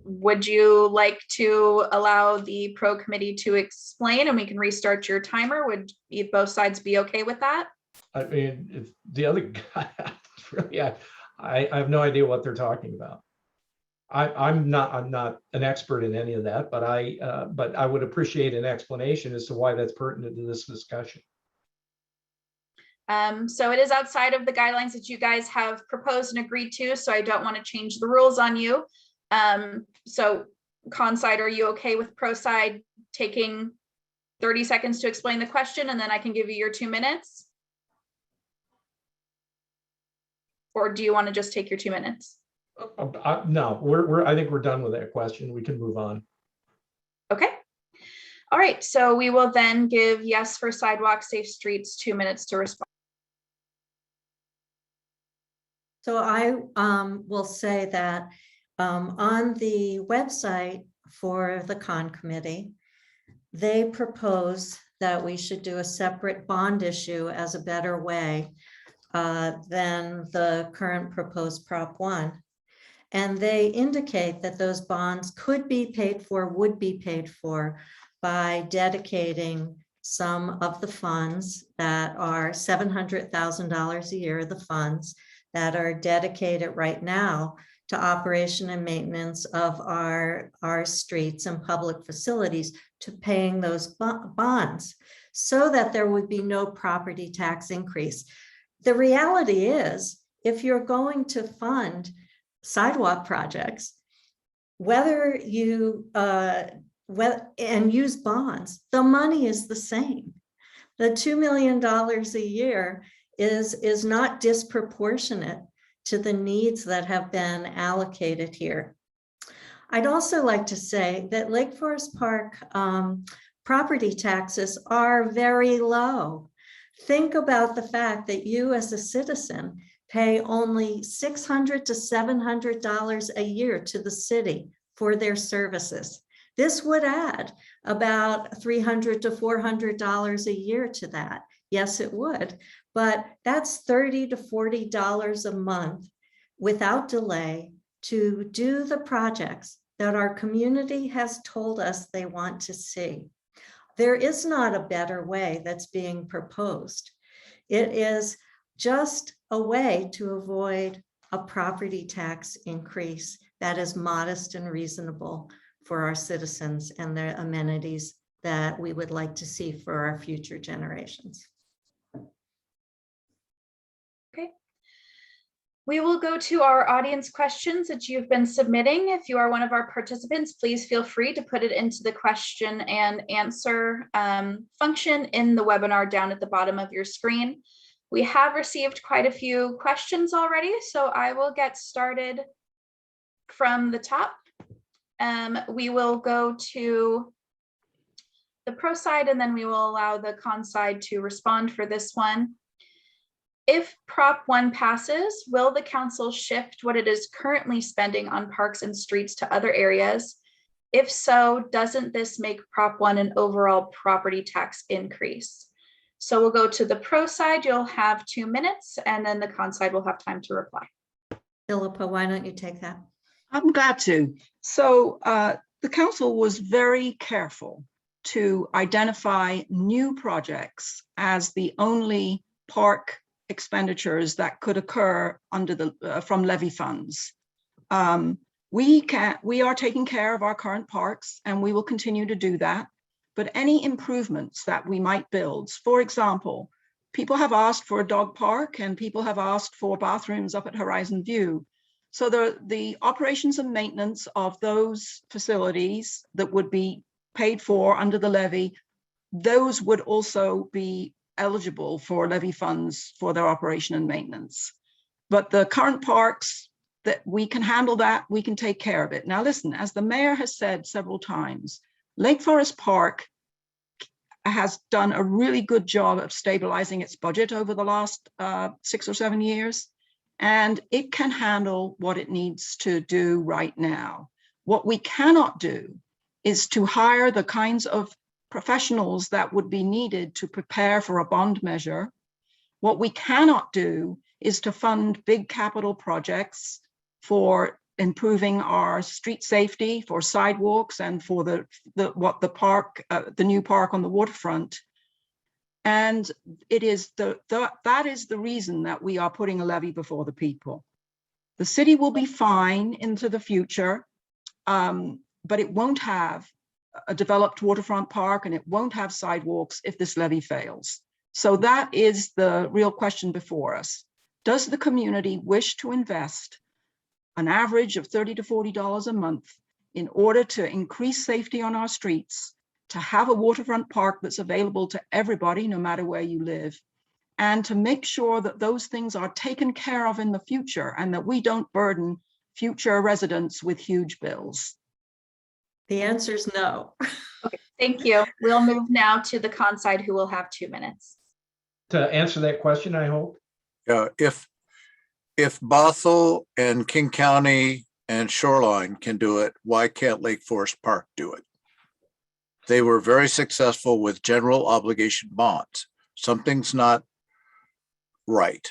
Would you like to allow the Pro Committee to explain and we can restart your timer? Would both sides be okay with that? I mean, if the other guy, really, I have no idea what they're talking about. I'm not an expert in any of that, but I would appreciate an explanation as to why that's pertinent to this discussion. So it is outside of the guidelines that you guys have proposed and agreed to, so I don't want to change the rules on you. So con side, are you okay with pro side taking 30 seconds to explain the question, and then I can give you your 2 minutes? Or do you want to just take your 2 minutes? No, I think we're done with that question. We can move on. Okay. All right, so we will then give yes for sidewalk, safe streets, 2 minutes to respond. So I will say that on the website for the con committee, they propose that we should do a separate bond issue as a better way than the current proposed Prop 1. And they indicate that those bonds could be paid for, would be paid for by dedicating some of the funds that are $700,000 a year, the funds that are dedicated right now to operation and maintenance of our streets and public facilities, to paying those bonds, so that there would be no property tax increase. The reality is, if you're going to fund sidewalk projects, whether you and use bonds, the money is the same. The $2 million a year is not disproportionate to the needs that have been allocated here. I'd also like to say that Lake Forest Park property taxes are very low. Think about the fact that you as a citizen pay only $600 to $700 a year to the city for their services. This would add about $300 to $400 a year to that. Yes, it would, but that's $30 to $40 a month without delay to do the projects that our community has told us they want to see. There is not a better way that's being proposed. It is just a way to avoid a property tax increase that is modest and reasonable for our citizens and the amenities that we would like to see for our future generations. Okay. We will go to our audience questions that you've been submitting. If you are one of our participants, please feel free to put it into the question and answer function in the webinar down at the bottom of your screen. We have received quite a few questions already, so I will get started from the top. We will go to the pro side, and then we will allow the con side to respond for this one. If Prop 1 passes, will the council shift what it is currently spending on parks and streets to other areas? If so, doesn't this make Prop 1 an overall property tax increase? So we'll go to the pro side. You'll have 2 minutes, and then the con side will have time to reply. Philippa, why don't you take that? I'm glad to. So the council was very careful to identify new projects as the only park expenditures that could occur under the from levy funds. We are taking care of our current parks, and we will continue to do that. But any improvements that we might build, for example, people have asked for a dog park and people have asked for bathrooms up at Horizon View. So the operations and maintenance of those facilities that would be paid for under the levy, those would also be eligible for levy funds for their operation and maintenance. But the current parks, that we can handle that, we can take care of it. Now listen, as the mayor has said several times, Lake Forest Park has done a really good job of stabilizing its budget over the last 6 or 7 years, and it can handle what it needs to do right now. What we cannot do is to hire the kinds of professionals that would be needed to prepare for a bond measure. What we cannot do is to fund big capital projects for improving our street safety, for sidewalks, and for the new park on the waterfront. And it is that is the reason that we are putting a levy before the people. The city will be fine into the future, but it won't have a developed waterfront park and it won't have sidewalks if this levy fails. So that is the real question before us. Does the community wish to invest an average of $30 to $40 a month in order to increase safety on our streets, to have a waterfront park that's available to everybody, no matter where you live, and to make sure that those things are taken care of in the future and that we don't burden future residents with huge bills? The answer is no. Okay, thank you. We'll move now to the con side, who will have 2 minutes. To answer that question, I hope. If Bothell and King County and Shoreline can do it, why can't Lake Forest Park do it? They were very successful with general obligation bonds. Something's not right.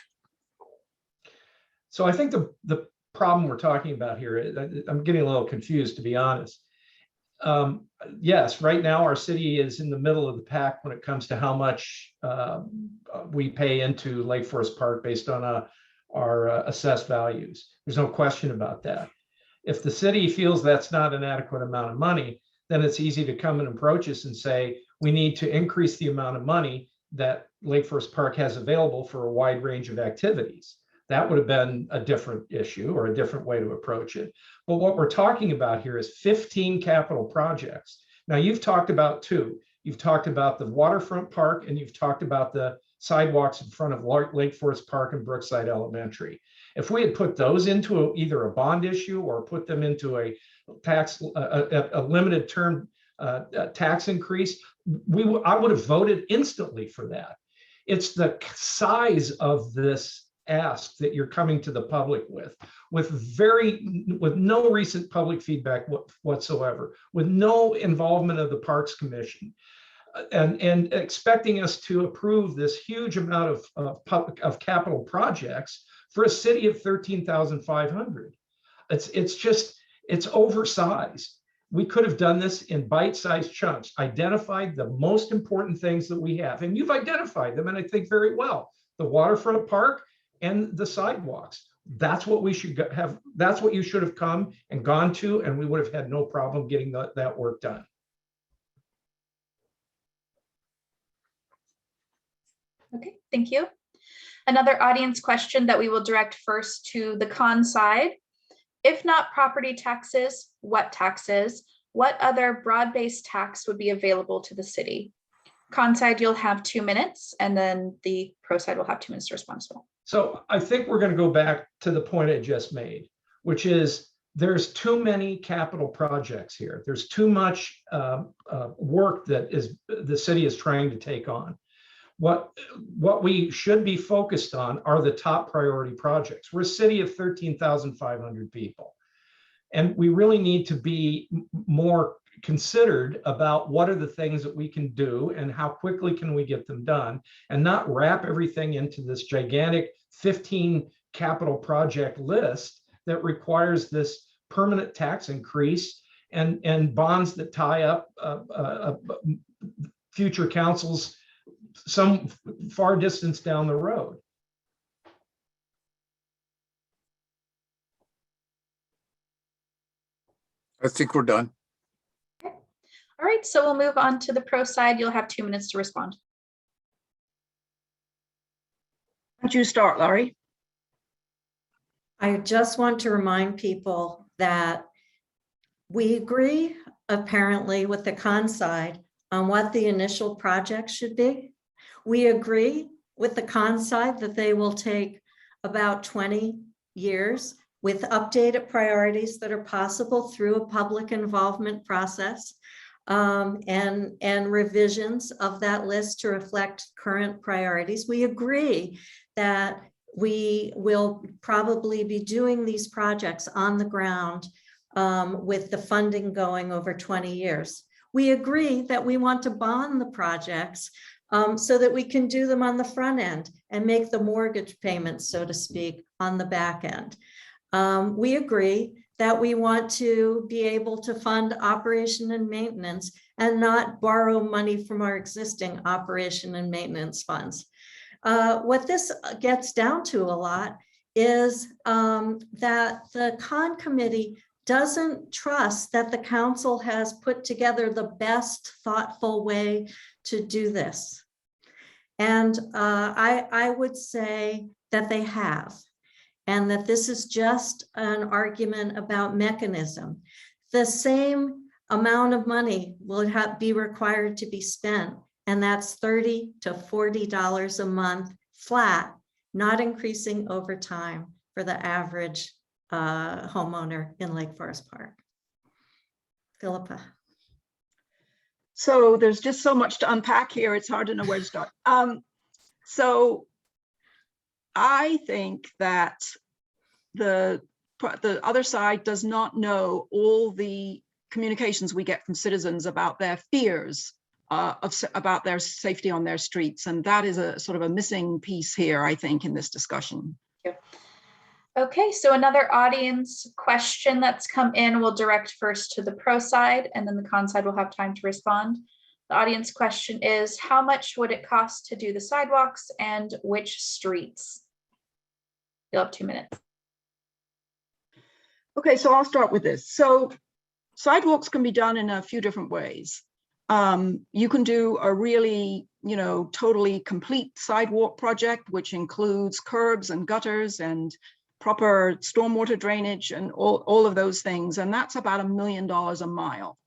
So I think the problem we're talking about here, I'm getting a little confused, to be honest. Yes, right now our city is in the middle of the pack when it comes to how much we pay into Lake Forest Park based on our assessed values. There's no question about that. If the city feels that's not an adequate amount of money, then it's easy to come and approach us and say, we need to increase the amount of money that Lake Forest Park has available for a wide range of activities. That would have been a different issue or a different way to approach it. But what we're talking about here is 15 capital projects. Now, you've talked about 2. You've talked about the waterfront park and you've talked about the sidewalks in front of Lake Forest Park and Brookside Elementary. If we had put those into either a bond issue or put them into a tax, a limited term tax increase, I would have voted instantly for that. It's the size of this ask that you're coming to the public with no recent public feedback whatsoever, with no involvement of the Parks Commission, and expecting us to approve this huge amount of capital projects for a city of 13,500. It's oversized. We could have done this in bite-sized chunks, identified the most important things that we have, and you've identified them, and I think very well. The waterfront park and the sidewalks. That's what we should have. That's what you should have come and gone to, and we would have had no problem getting that work done. Okay, thank you. Another audience question that we will direct first to the con side. If not property taxes, what taxes? What other broad-based tax would be available to the city? Con side, you'll have 2 minutes, and then the pro side will have 2 minutes to respond as well. So I think we're going to go back to the point I just made, which is there's too many capital projects here. There's too much work that the city is trying to take on. What we should be focused on are the top priority projects. We're a city of 13,500 people, and we really need to be more considered about what are the things that we can do and how quickly can we get them done, and not wrap everything into this gigantic 15 capital project list that requires this permanent tax increase and bonds that tie up future councils some far distance down the road. I think we're done. Okay. All right, so we'll move on to the pro side. You'll have 2 minutes to respond. Why don't you start, Laurie? I just want to remind people that we agree, apparently, with the con side on what the initial project should be. We agree with the con side that they will take about 20 years with updated priorities that are possible through a public involvement process, and revisions of that list to reflect current priorities. We agree that we will probably be doing these projects on the ground with the funding going over 20 years. We agree that we want to bond the projects so that we can do them on the front end and make the mortgage payments, so to speak, on the back end. We agree that we want to be able to fund operation and maintenance and not borrow money from our existing operation and maintenance funds. What this gets down to a lot is that the con committee doesn't trust that the council has put together the best thoughtful way to do this. And I would say that they have, and that this is just an argument about mechanism. The same amount of money will be required to be spent, and that's $30 to $40 a month flat, not increasing over time for the average homeowner in Lake Forest Park. Philippa. So there's just so much to unpack here. It's hard to know where to start. So I think that the other side does not know all the communications we get from citizens about their fears about their safety on their streets. And that is a sort of a missing piece here, I think, in this discussion. Yeah. Okay, so another audience question that's come in, we'll direct first to the pro side, and then the con side will have time to respond. The audience question is, how much would it cost to do the sidewalks and which streets? You'll have 2 minutes. Okay, so I'll start with this. So sidewalks can be done in a few different ways. You can do a really, totally complete sidewalk project, which includes curbs and gutters and proper stormwater drainage and all of those things. And that's about $1 million a mile.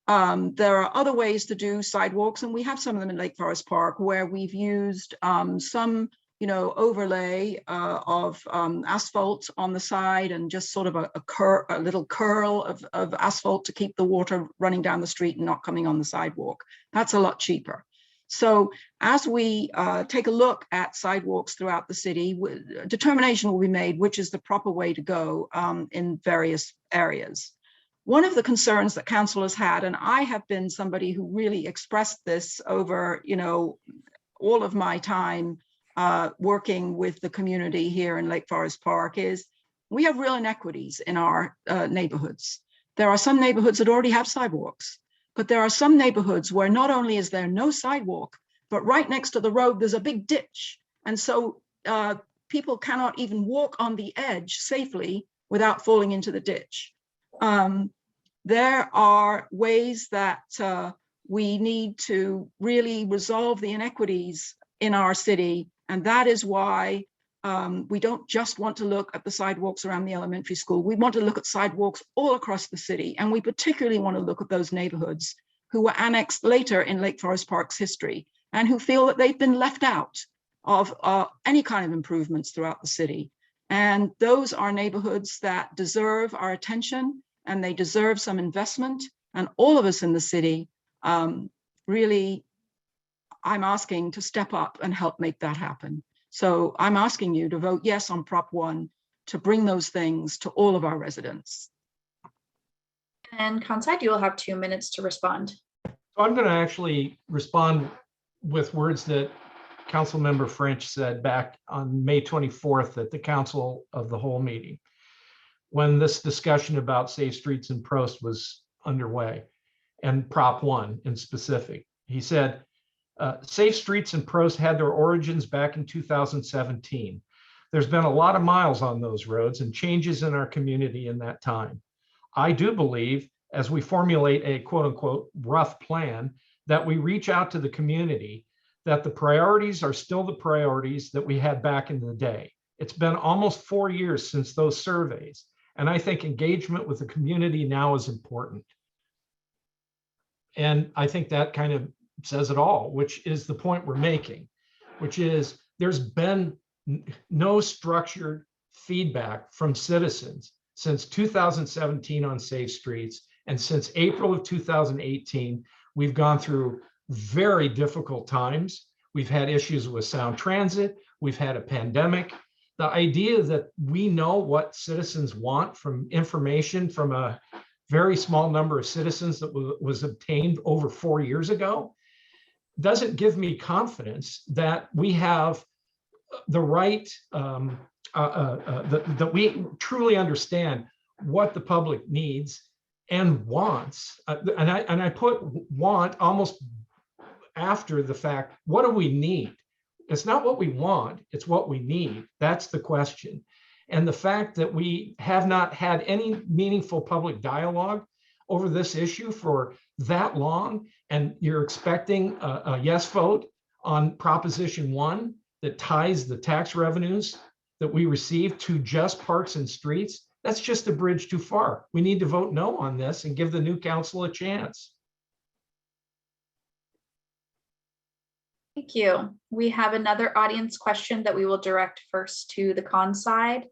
There are other ways to do sidewalks, and we have some of them in Lake Forest Park where we've used some, overlay of asphalt on the side and just sort of a little curl of asphalt to keep the water running down the street and not coming on the sidewalk. That's a lot cheaper. So as we take a look at sidewalks throughout the city, determination will be made which is the proper way to go in various areas. One of the concerns that council has had, and I have been somebody who really expressed this over, all of my time working with the community here in Lake Forest Park, is we have real inequities in our neighborhoods. There are some neighborhoods that already have sidewalks, but there are some neighborhoods where not only is there no sidewalk, but right next to the road, there's a big ditch. And so people cannot even walk on the edge safely without falling into the ditch. There are ways that we need to really resolve the inequities in our city. And that is why we don't just want to look at the sidewalks around the elementary school. We want to look at sidewalks all across the city. And we particularly want to look at those neighborhoods who were annexed later in Lake Forest Park's history and who feel that they've been left out of any kind of improvements throughout the city. And those are neighborhoods that deserve our attention, and they deserve some investment. And all of us in the city, really, I'm asking to step up and help make that happen. So I'm asking you to vote yes on Prop 1 to bring those things to all of our residents. And Conside, you will have 2 minutes to respond. So I'm going to actually respond with words that Councilmember French said back on May 24th at the Council of the Whole meeting, when this discussion about safe streets and Prost was underway, and Prop 1 in specific. He said, safe streets and Prost had their origins back in 2017. There's been a lot of miles on those roads and changes in our community in that time. I do believe, as we formulate a quote unquote rough plan, that we reach out to the community, that the priorities are still the priorities that we had back in the day. It's been almost 4 years since those surveys. And I think engagement with the community now is important. And I think that kind of says it all, which is the point we're making, which is there's been no structured feedback from citizens since 2017 on safe streets. And since April of 2018, we've gone through very difficult times. We've had issues with sound transit. We've had a pandemic. The idea that we know what citizens want from information from a very small number of citizens that was obtained over 4 years ago doesn't give me confidence that we have the right, that we truly understand what the public needs and wants. And I put want almost after the fact. What do we need? It's not what we want, it's what we need. That's the question. And the fact that we have not had any meaningful public dialogue over this issue for that long, and you're expecting a yes vote on Proposition 1 that ties the tax revenues that we receive to just parks and streets, that's just a bridge too far. We need to vote no on this and give the new council a chance. Thank you. We have another audience question that we will direct first to the con side.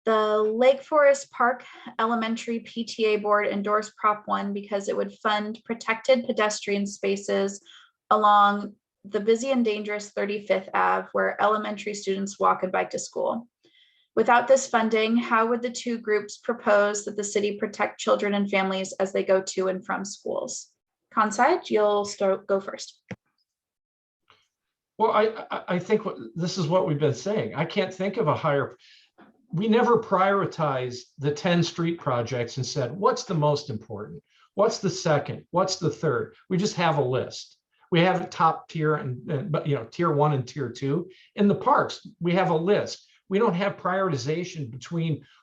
The Lake Forest Park Elementary PTA Board endorsed Prop 1 because it would fund protected pedestrian spaces along the busy and dangerous 35th Ave, where elementary students walk and bike to school. Without this funding, how would the two groups propose that the city protect children and families as they go to and from schools? Con side, you'll go first. Well, I think this is what we've been saying. I can't think of a higher. We never prioritized the 10 street projects and said, what's the most important? What's the second? What's the third? We just have a list. We have a top tier but tier 1 and tier 2. In the parks, we have a list. We don't have prioritization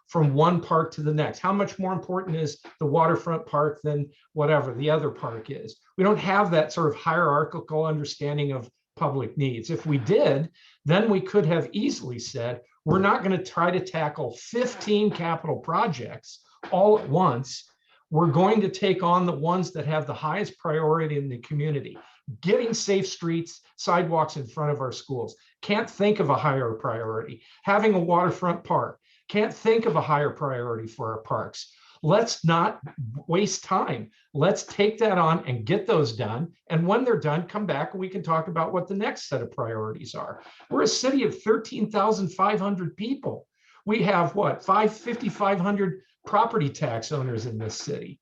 from one park to the next. How much more important is the waterfront park than whatever the other park is? We don't have that sort of hierarchical understanding of public needs. If we did, then we could have easily said, we're not going to try to tackle 15 capital projects all at once. We're going to take on the ones that have the highest priority in the community. Getting safe streets, sidewalks in front of our schools. Can't think of a higher priority. Having a waterfront park. Can't think of a higher priority for our parks. Let's not waste time. Let's take that on and get those done. And when they're done, come back and we can talk about what the next set of priorities are. We're a city of 13,500 people. We have what, 5,500 property tax owners in this city.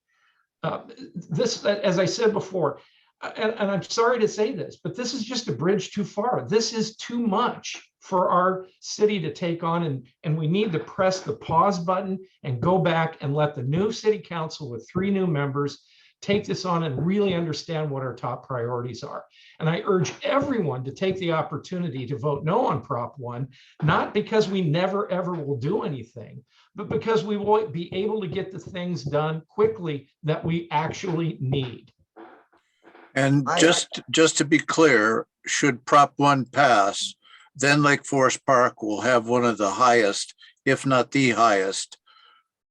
This, as I said before, and I'm sorry to say this, but this is just a bridge too far. This is too much for our city to take on, and we need to press the pause button and go back and let the new city council with 3 new members take this on and really understand what our top priorities are. And I urge everyone to take the opportunity to vote no on Prop 1, not because we never ever will do anything, but because we will be able to get the things done quickly that we actually need. And just to be clear, should Prop 1 pass, then Lake Forest Park will have one of the highest, if not the highest,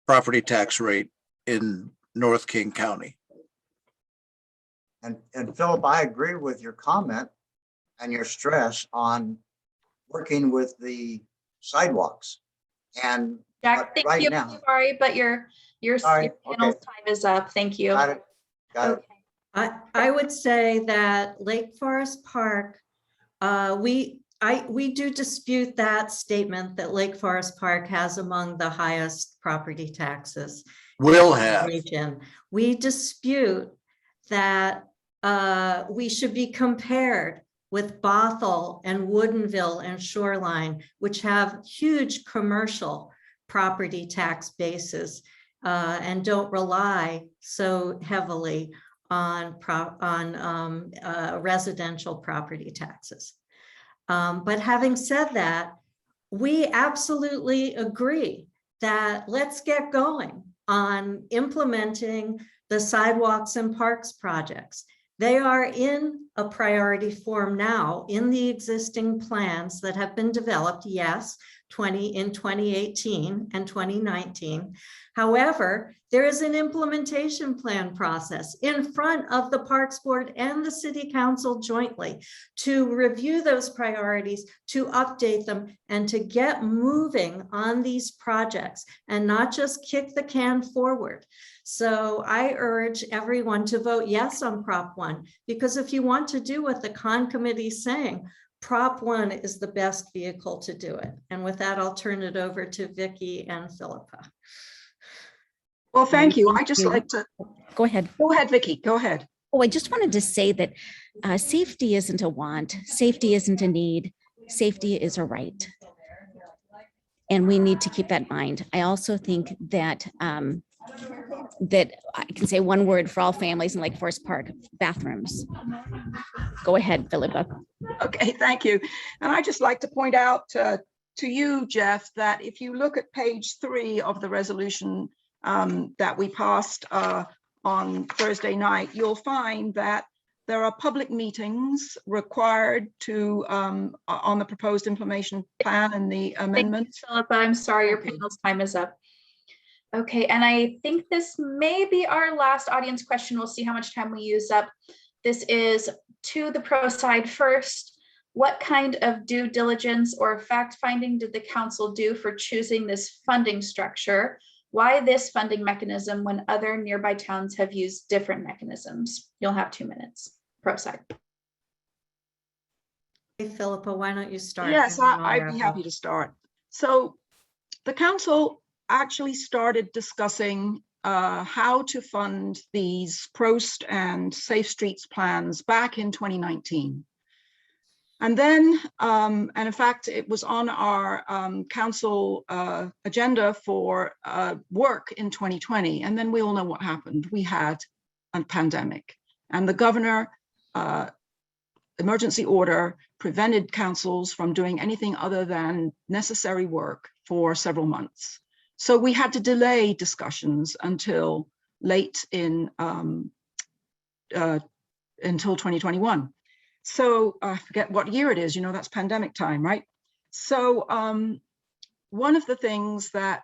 property tax rate in North King County. And Philip, I agree with your comment and your stress on working with the sidewalks. And Jack, thank right you. now, Sorry, but your panel's time is up. Thank you. got it. Okay. I would say that Lake Forest Park, we do dispute that statement that Lake Forest Park has among the highest property taxes. Will have. Region. We dispute that we should be compared with Bothell and Woodinville and Shoreline, which have huge commercial property tax bases and don't rely so heavily on residential property taxes. But having said that, we absolutely agree that let's get going on implementing the sidewalks and parks projects. They are in a priority form now in the existing plans that have been developed, yes, in 2018 and 2019. However, there is an implementation plan process in front of the Parks Board and the City Council jointly to review those priorities, to update them, and to get moving on these projects and not just kick the can forward. So I urge everyone to vote yes on Prop 1, because if you want to do what the Con Committee is saying, Prop 1 is the best vehicle to do it. And with that, I'll turn it over to Vicki and Philippa. Well, thank you. I just like to Go ahead. go ahead, Vicki. Go ahead. Oh, I just wanted to say that safety isn't a want, safety isn't a need, safety is a right. And we need to keep that in mind. I also think that that I can say one word for all families in Lake Forest Park: bathrooms. Go ahead, Philippa. Okay, thank you. And I just like to point out to to you, Jeff, that if you look at page 3 of the resolution that we passed on Thursday night, you'll find that there are public meetings required to on the proposed implementation plan and the amendments. Philippa, I'm sorry, your Okay. panel's time is up. Okay, and I think this may be our last audience question. We'll see how much time we use up. This is to the pro side first. What kind of due diligence or fact finding did the council do for choosing this funding structure? Why this funding mechanism when other nearby towns have used different mechanisms? You'll have 2 minutes. Pro side. Hey, Philippa, why don't you start? Yes, and then I'll I'd wrap be up. happy to start. So the council actually started discussing how to fund these Prost and Safe Streets plans back in 2019. And then, and in fact, it was on our council agenda for work in 2020. And then we all know what happened. We had a pandemic, and the governor emergency order prevented councils from doing anything other than necessary work for several months. So we had to delay discussions until late in until 2021. So I forget what year it is, you know, that's pandemic time, right? So one of the things that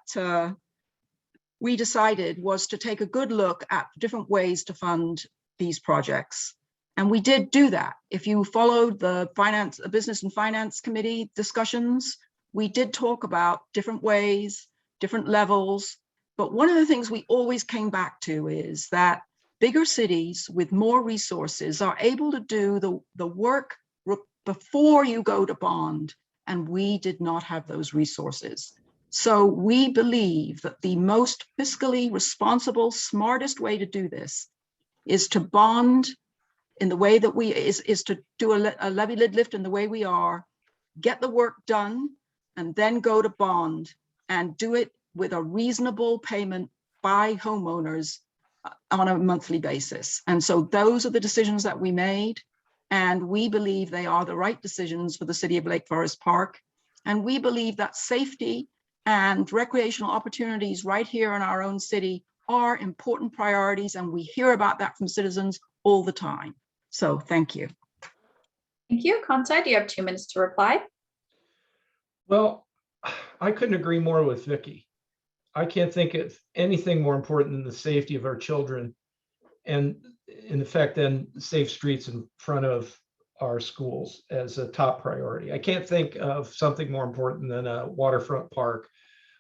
we decided was to take a good look at different ways to fund these projects. And we did do that. If you followed the Business and Finance Committee discussions, we did talk about different ways, different levels. But one of the things we always came back to is that bigger cities with more resources are able to do the work before you go to bond. And we did not have those resources. So we believe that the most fiscally responsible, smartest way to do this is to bond in the way that is to do a levy lid lift in the way we are, get the work done, and then go to bond and do it with a reasonable payment by homeowners on a monthly basis. And so those are the decisions that we made. And we believe they are the right decisions for the city of Lake Forest Park. And we believe that safety and recreational opportunities right here in our own city are important priorities. And we hear about that from citizens all the time. So thank you. Thank you. Kansai, you have 2 minutes to reply. Well, I couldn't agree more with Vicky. I can't think of anything more important than the safety of our children and in effect then safe streets in front of our schools as a top priority. I can't think of something more important than a waterfront park.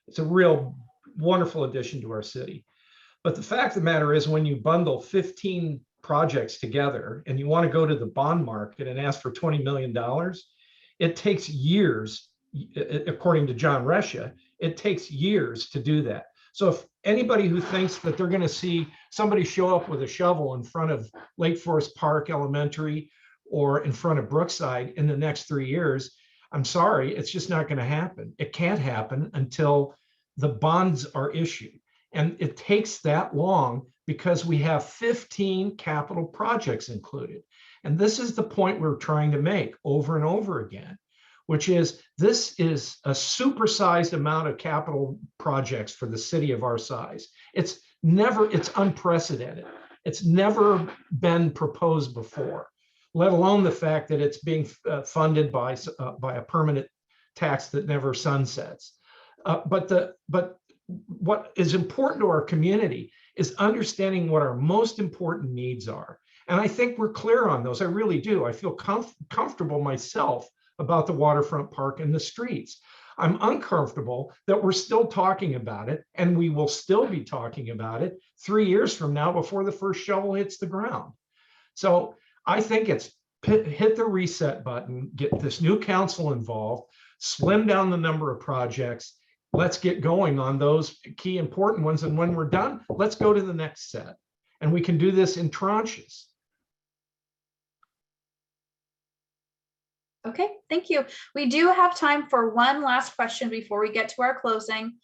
It's a real wonderful addition to our city. But the fact of the matter is when you bundle 15 projects together and you want to go to the bond market and ask for $20 million, it takes years, according to John Resha, it takes years to do that. So if anybody who thinks that they're going to see somebody show up with a shovel in front of Lake Forest Park Elementary or in front of Brookside in the next 3 years, I'm sorry, it's just not going to happen. It can't happen until the bonds are issued. And it takes that long because we have 15 capital projects included. And this is the point we're trying to make over and over again, which is this is a supersized amount of capital projects for the city of our size. It's unprecedented. It's never been proposed before, let alone the fact that it's being funded by a permanent tax that never sunsets. But what is important to our community is understanding what our most important needs are. And I think we're clear on those. I really do. I feel comfortable myself about the waterfront park and the streets. I'm uncomfortable that we're still talking about it, and we will still be talking about it 3 years from now before the first shovel hits the ground. So I think it's hit the reset button, get this new council involved, slim down the number of projects. Let's get going on those key important ones. And when we're done, let's go to the next set. And we can do this in tranches. Okay, thank you. We do have time for one last question before we get to our closing.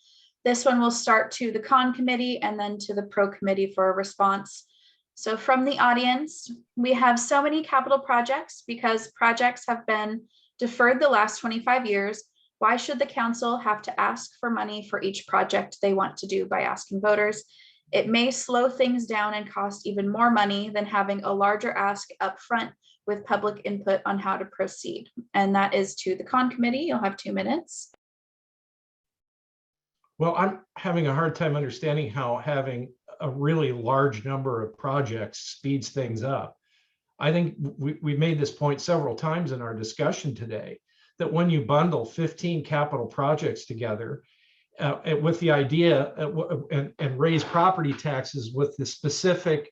This one will start to the con committee and then to the pro committee for a response. So from the audience, we have so many capital projects because projects have been deferred the last 25 years. Why should the council have to ask for money for each project they want to do by asking voters? It may slow things down and cost even more money than having a larger ask up front with public input on how to proceed. And that is to the con committee. You'll have 2 minutes. Well, I'm having a hard time understanding how having a really large number of projects speeds things up. I think we've made this point several times in our discussion today, that when you bundle 15 capital projects together with the idea and raise property taxes with the specific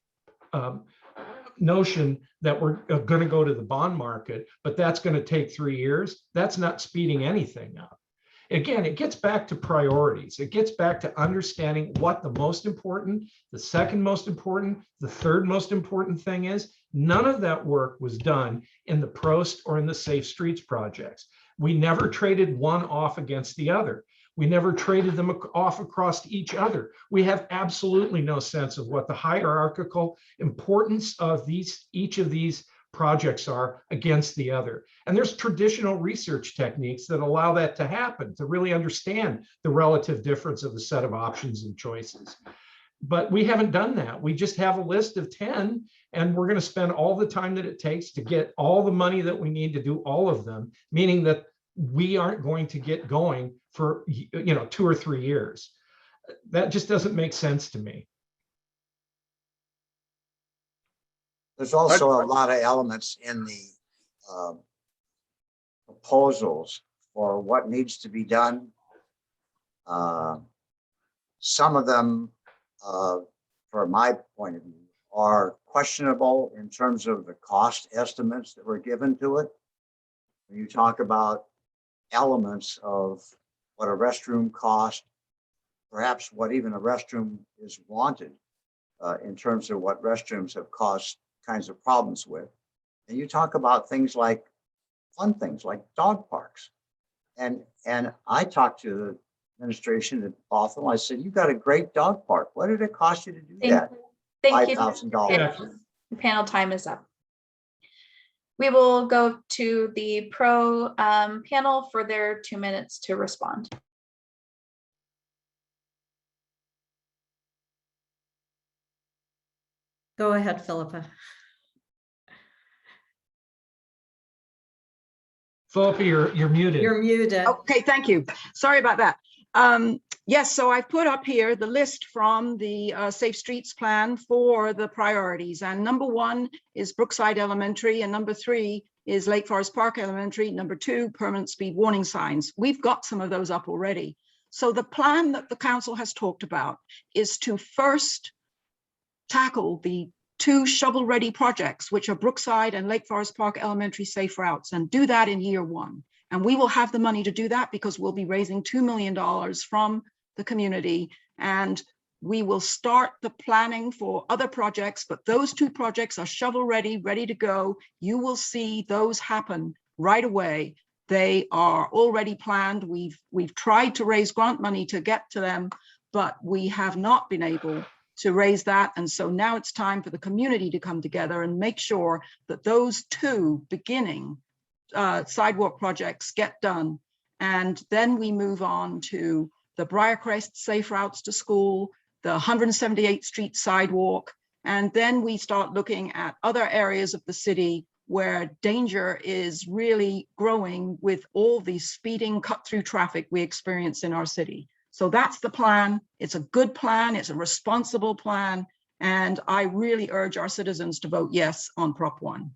notion that we're going to go to the bond market, but that's going to take 3 years, that's not speeding anything up. Again, it gets back to priorities. It gets back to understanding what the most important, the second most important, the third most important thing is. None of that work was done in the Prost or in the Safe Streets projects. We never traded one off against the other. We never traded them off across each other. We have absolutely no sense of what the hierarchical importance of each of these projects are against the other. And there's traditional research techniques that allow that to happen, to really understand the relative difference of the set of options and choices. But we haven't done that. We just have a list of 10, and we're going to spend all the time that it takes to get all the money that we need to do all of them, meaning that we aren't going to get going for 2 or 3 years. That just doesn't make sense to me. There's also a lot of elements in the proposals for what needs to be done. Some of them, from my point of view, are questionable in terms of the cost estimates that were given to it. When you talk about elements of what a restroom costs, perhaps what even a restroom is wanted in terms of what restrooms have caused kinds of problems with. And you talk about things like fun things like dog parks. And I talked to the administration at Bothell. I said, "You got a great dog park. What did it cost you to do that?" Thank you. $5,000. The panel time is up. We will go to the pro panel for their 2 minutes to respond. Go ahead, Philippa. Philippa, you're muted. You're muted. Okay, thank you. Sorry about that. Yes, so I've put up here the list from the Safe Streets plan for the priorities. And number 1 is Brookside Elementary, and number 3 is Lake Forest Park Elementary. Number 2, permanent speed warning signs. We've got some of those up already. So the plan that the council has talked about is to first tackle the 2 shovel-ready projects, which are Brookside and Lake Forest Park Elementary safe routes, and do that in year 1. And we will have the money to do that because we'll be raising $2 million from the community, and we will start the planning for other projects, but those 2 projects are shovel-ready, ready to go. You will see those happen right away. They are already planned. We've tried to raise grant money to get to them, but we have not been able to raise that. And so now it's time for the community to come together and make sure that those 2 beginning sidewalk projects get done. And then we move on to the Briarcrest safe routes to school, the 178th Street sidewalk, and then we start looking at other areas of the city where danger is really growing with all the speeding cut through traffic we experience in our city. So that's the plan. It's a good plan. It's a responsible plan. And I really urge our citizens to vote yes on Prop 1.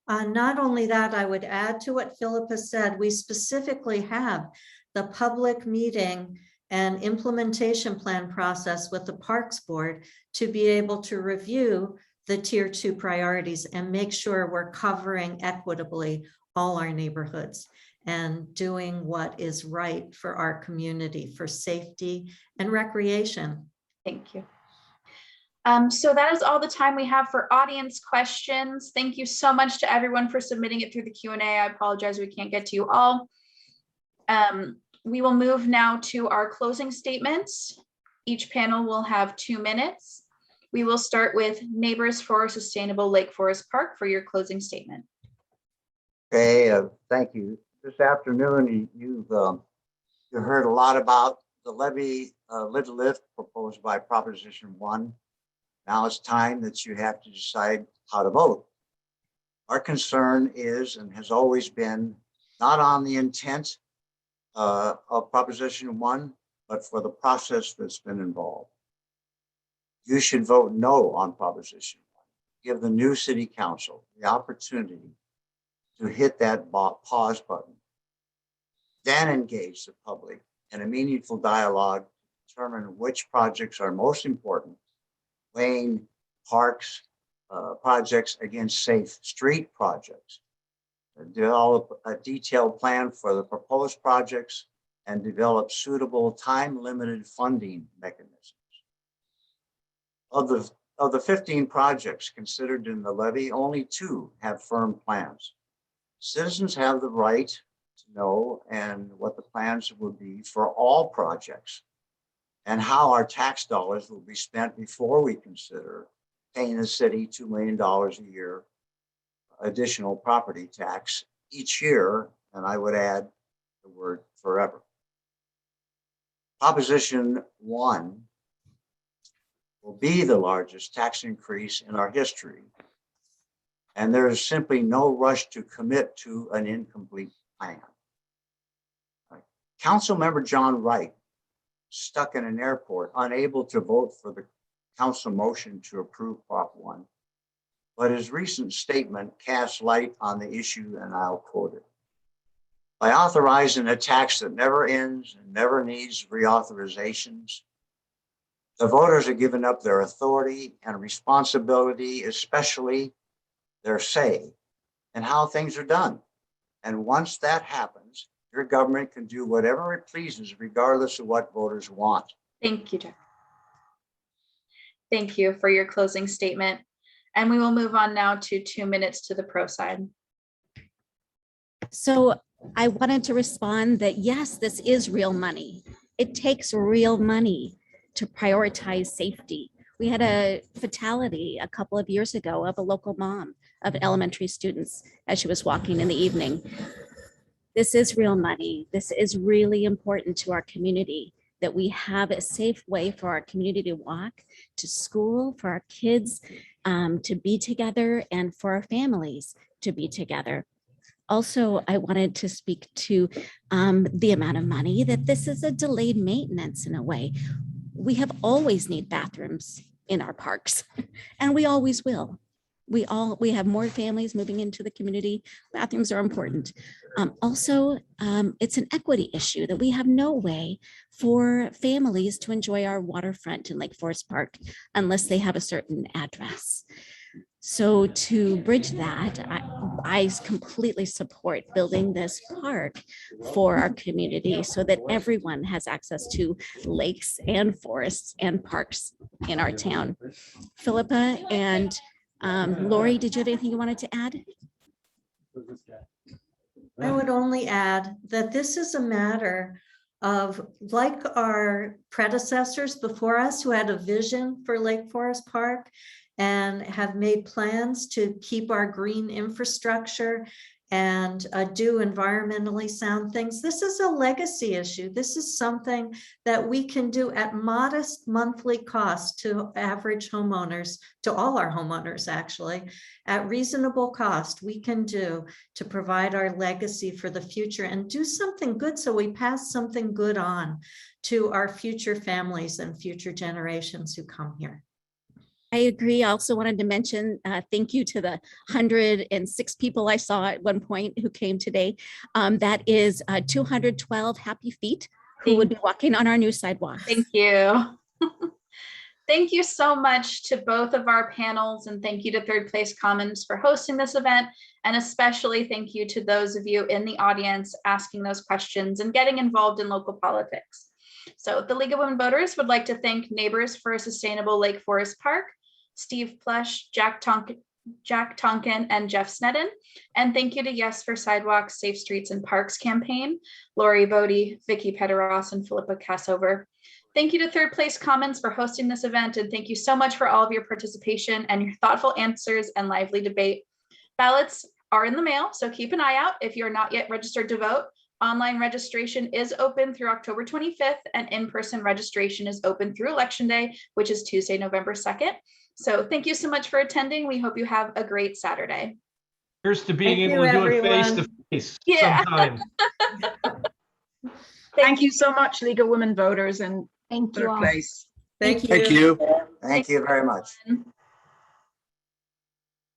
Not only that, I would add to what Philippa said, we specifically have the public meeting and implementation plan process with the Parks Board to be able to review the Tier 2 priorities and make sure we're covering equitably all our neighborhoods and doing what is right for our community for safety and recreation. Thank you. So that is all the time we have for audience questions. Thank you so much to everyone for submitting it through the Q&A. I apologize we can't get to you all. We will move now to our closing statements. Each panel will have 2 minutes. We will start with Neighbors for a Sustainable Lake Forest Park for your closing statement. Okay, thank you. this afternoon, you've you heard a lot about the levy lid lift proposed by Proposition 1. Now it's time that you have to decide how to vote. Our concern is and has always been not on the intent of Proposition 1, but for the process that's been involved. You should vote no on Proposition 1. Give the new city council the opportunity to hit that pause button, then engage the public in a meaningful dialogue to determine which projects are most important, weighing parks projects against safe street projects. Develop a detailed plan for the proposed projects and develop suitable time-limited funding mechanisms. Of the 15 projects considered in the levy, only 2 have firm plans. Citizens have the right to know and what the plans will be for all projects and how our tax dollars will be spent before we consider paying the city $2 million a year additional property tax each year, and I would add the word forever. Proposition 1 will be the largest tax increase in our history, and there is simply no rush to commit to an incomplete plan. Councilmember John Wright, stuck in an airport, unable to vote for the council motion to approve Prop 1, but his recent statement casts light on the issue, and I'll quote it. By authorizing a tax that never ends and never needs reauthorizations, the voters are giving up their authority and responsibility, especially their say in how things are done. And once that happens, your government can do whatever it pleases, regardless of what voters want. Thank you, Jeff. Thank you for your closing statement. And we will move on now to 2 minutes to the pro side. So I wanted to respond that yes, this is real money. It takes real money to prioritize safety. We had a fatality a couple of years ago of a local mom of elementary students as she was walking in the evening. This is real money. This is really important to our community, that we have a safe way for our community to walk to school, for our kids to be together, and for our families to be together. Also, I wanted to speak to the amount of money that this is a delayed maintenance in a way. We have always need bathrooms in our parks, and we always will. We have more families moving into the community. Bathrooms are important. Also, it's an equity issue that we have no way for families to enjoy our waterfront in Lake Forest Park unless they have a certain address. So to bridge that, I completely support building this park for our community so that everyone has access to lakes and forests and parks in our town. Philippa and Laurie, did you have anything you wanted to add? I would only add that this is a matter of, like our predecessors before us who had a vision for Lake Forest Park and have made plans to keep our green infrastructure and do environmentally sound things. This is a legacy issue. This is something that we can do at modest monthly cost to average homeowners, to all our homeowners actually, at reasonable cost we can do to provide our legacy for the future and do something good so we pass something good on to our future families and future generations who come here. I agree. I also wanted to mention thank you to the 106 people I saw at one point who came today. That is 212 happy feet who would be walking on our new sidewalk. Thank you. Thank you so much to both of our panels, and thank you to Third Place Commons for hosting this event. And especially thank you to those of you in the audience asking those questions and getting involved in local politics. So the League of Women Voters would like to thank Neighbors for a Sustainable Lake Forest Park, Steve Plush, Jack Tonkin, and Jeff Nedden. And thank you to Yes for Sidewalks, Safe Streets and Parks campaign, Laurie Bodie, Vicki Petteros, and Pamela Cassover. Thank you to Third Place Commons for hosting this event, and thank you so much for all of your participation and your thoughtful answers and lively debate. Ballots are in the mail, so keep an eye out. If you're not yet registered to vote, online registration is open through October 25th, and in-person registration is open through Election Day, which is Tuesday, November 2nd. So thank you so much for attending. We hope you have a great Saturday. Here's to being Thank able you, to do it face everyone. to face Yeah. sometime. Thank you so much, League of Women Voters and Thank you Third all. Place. Thank you. Thank you. Thank you very much.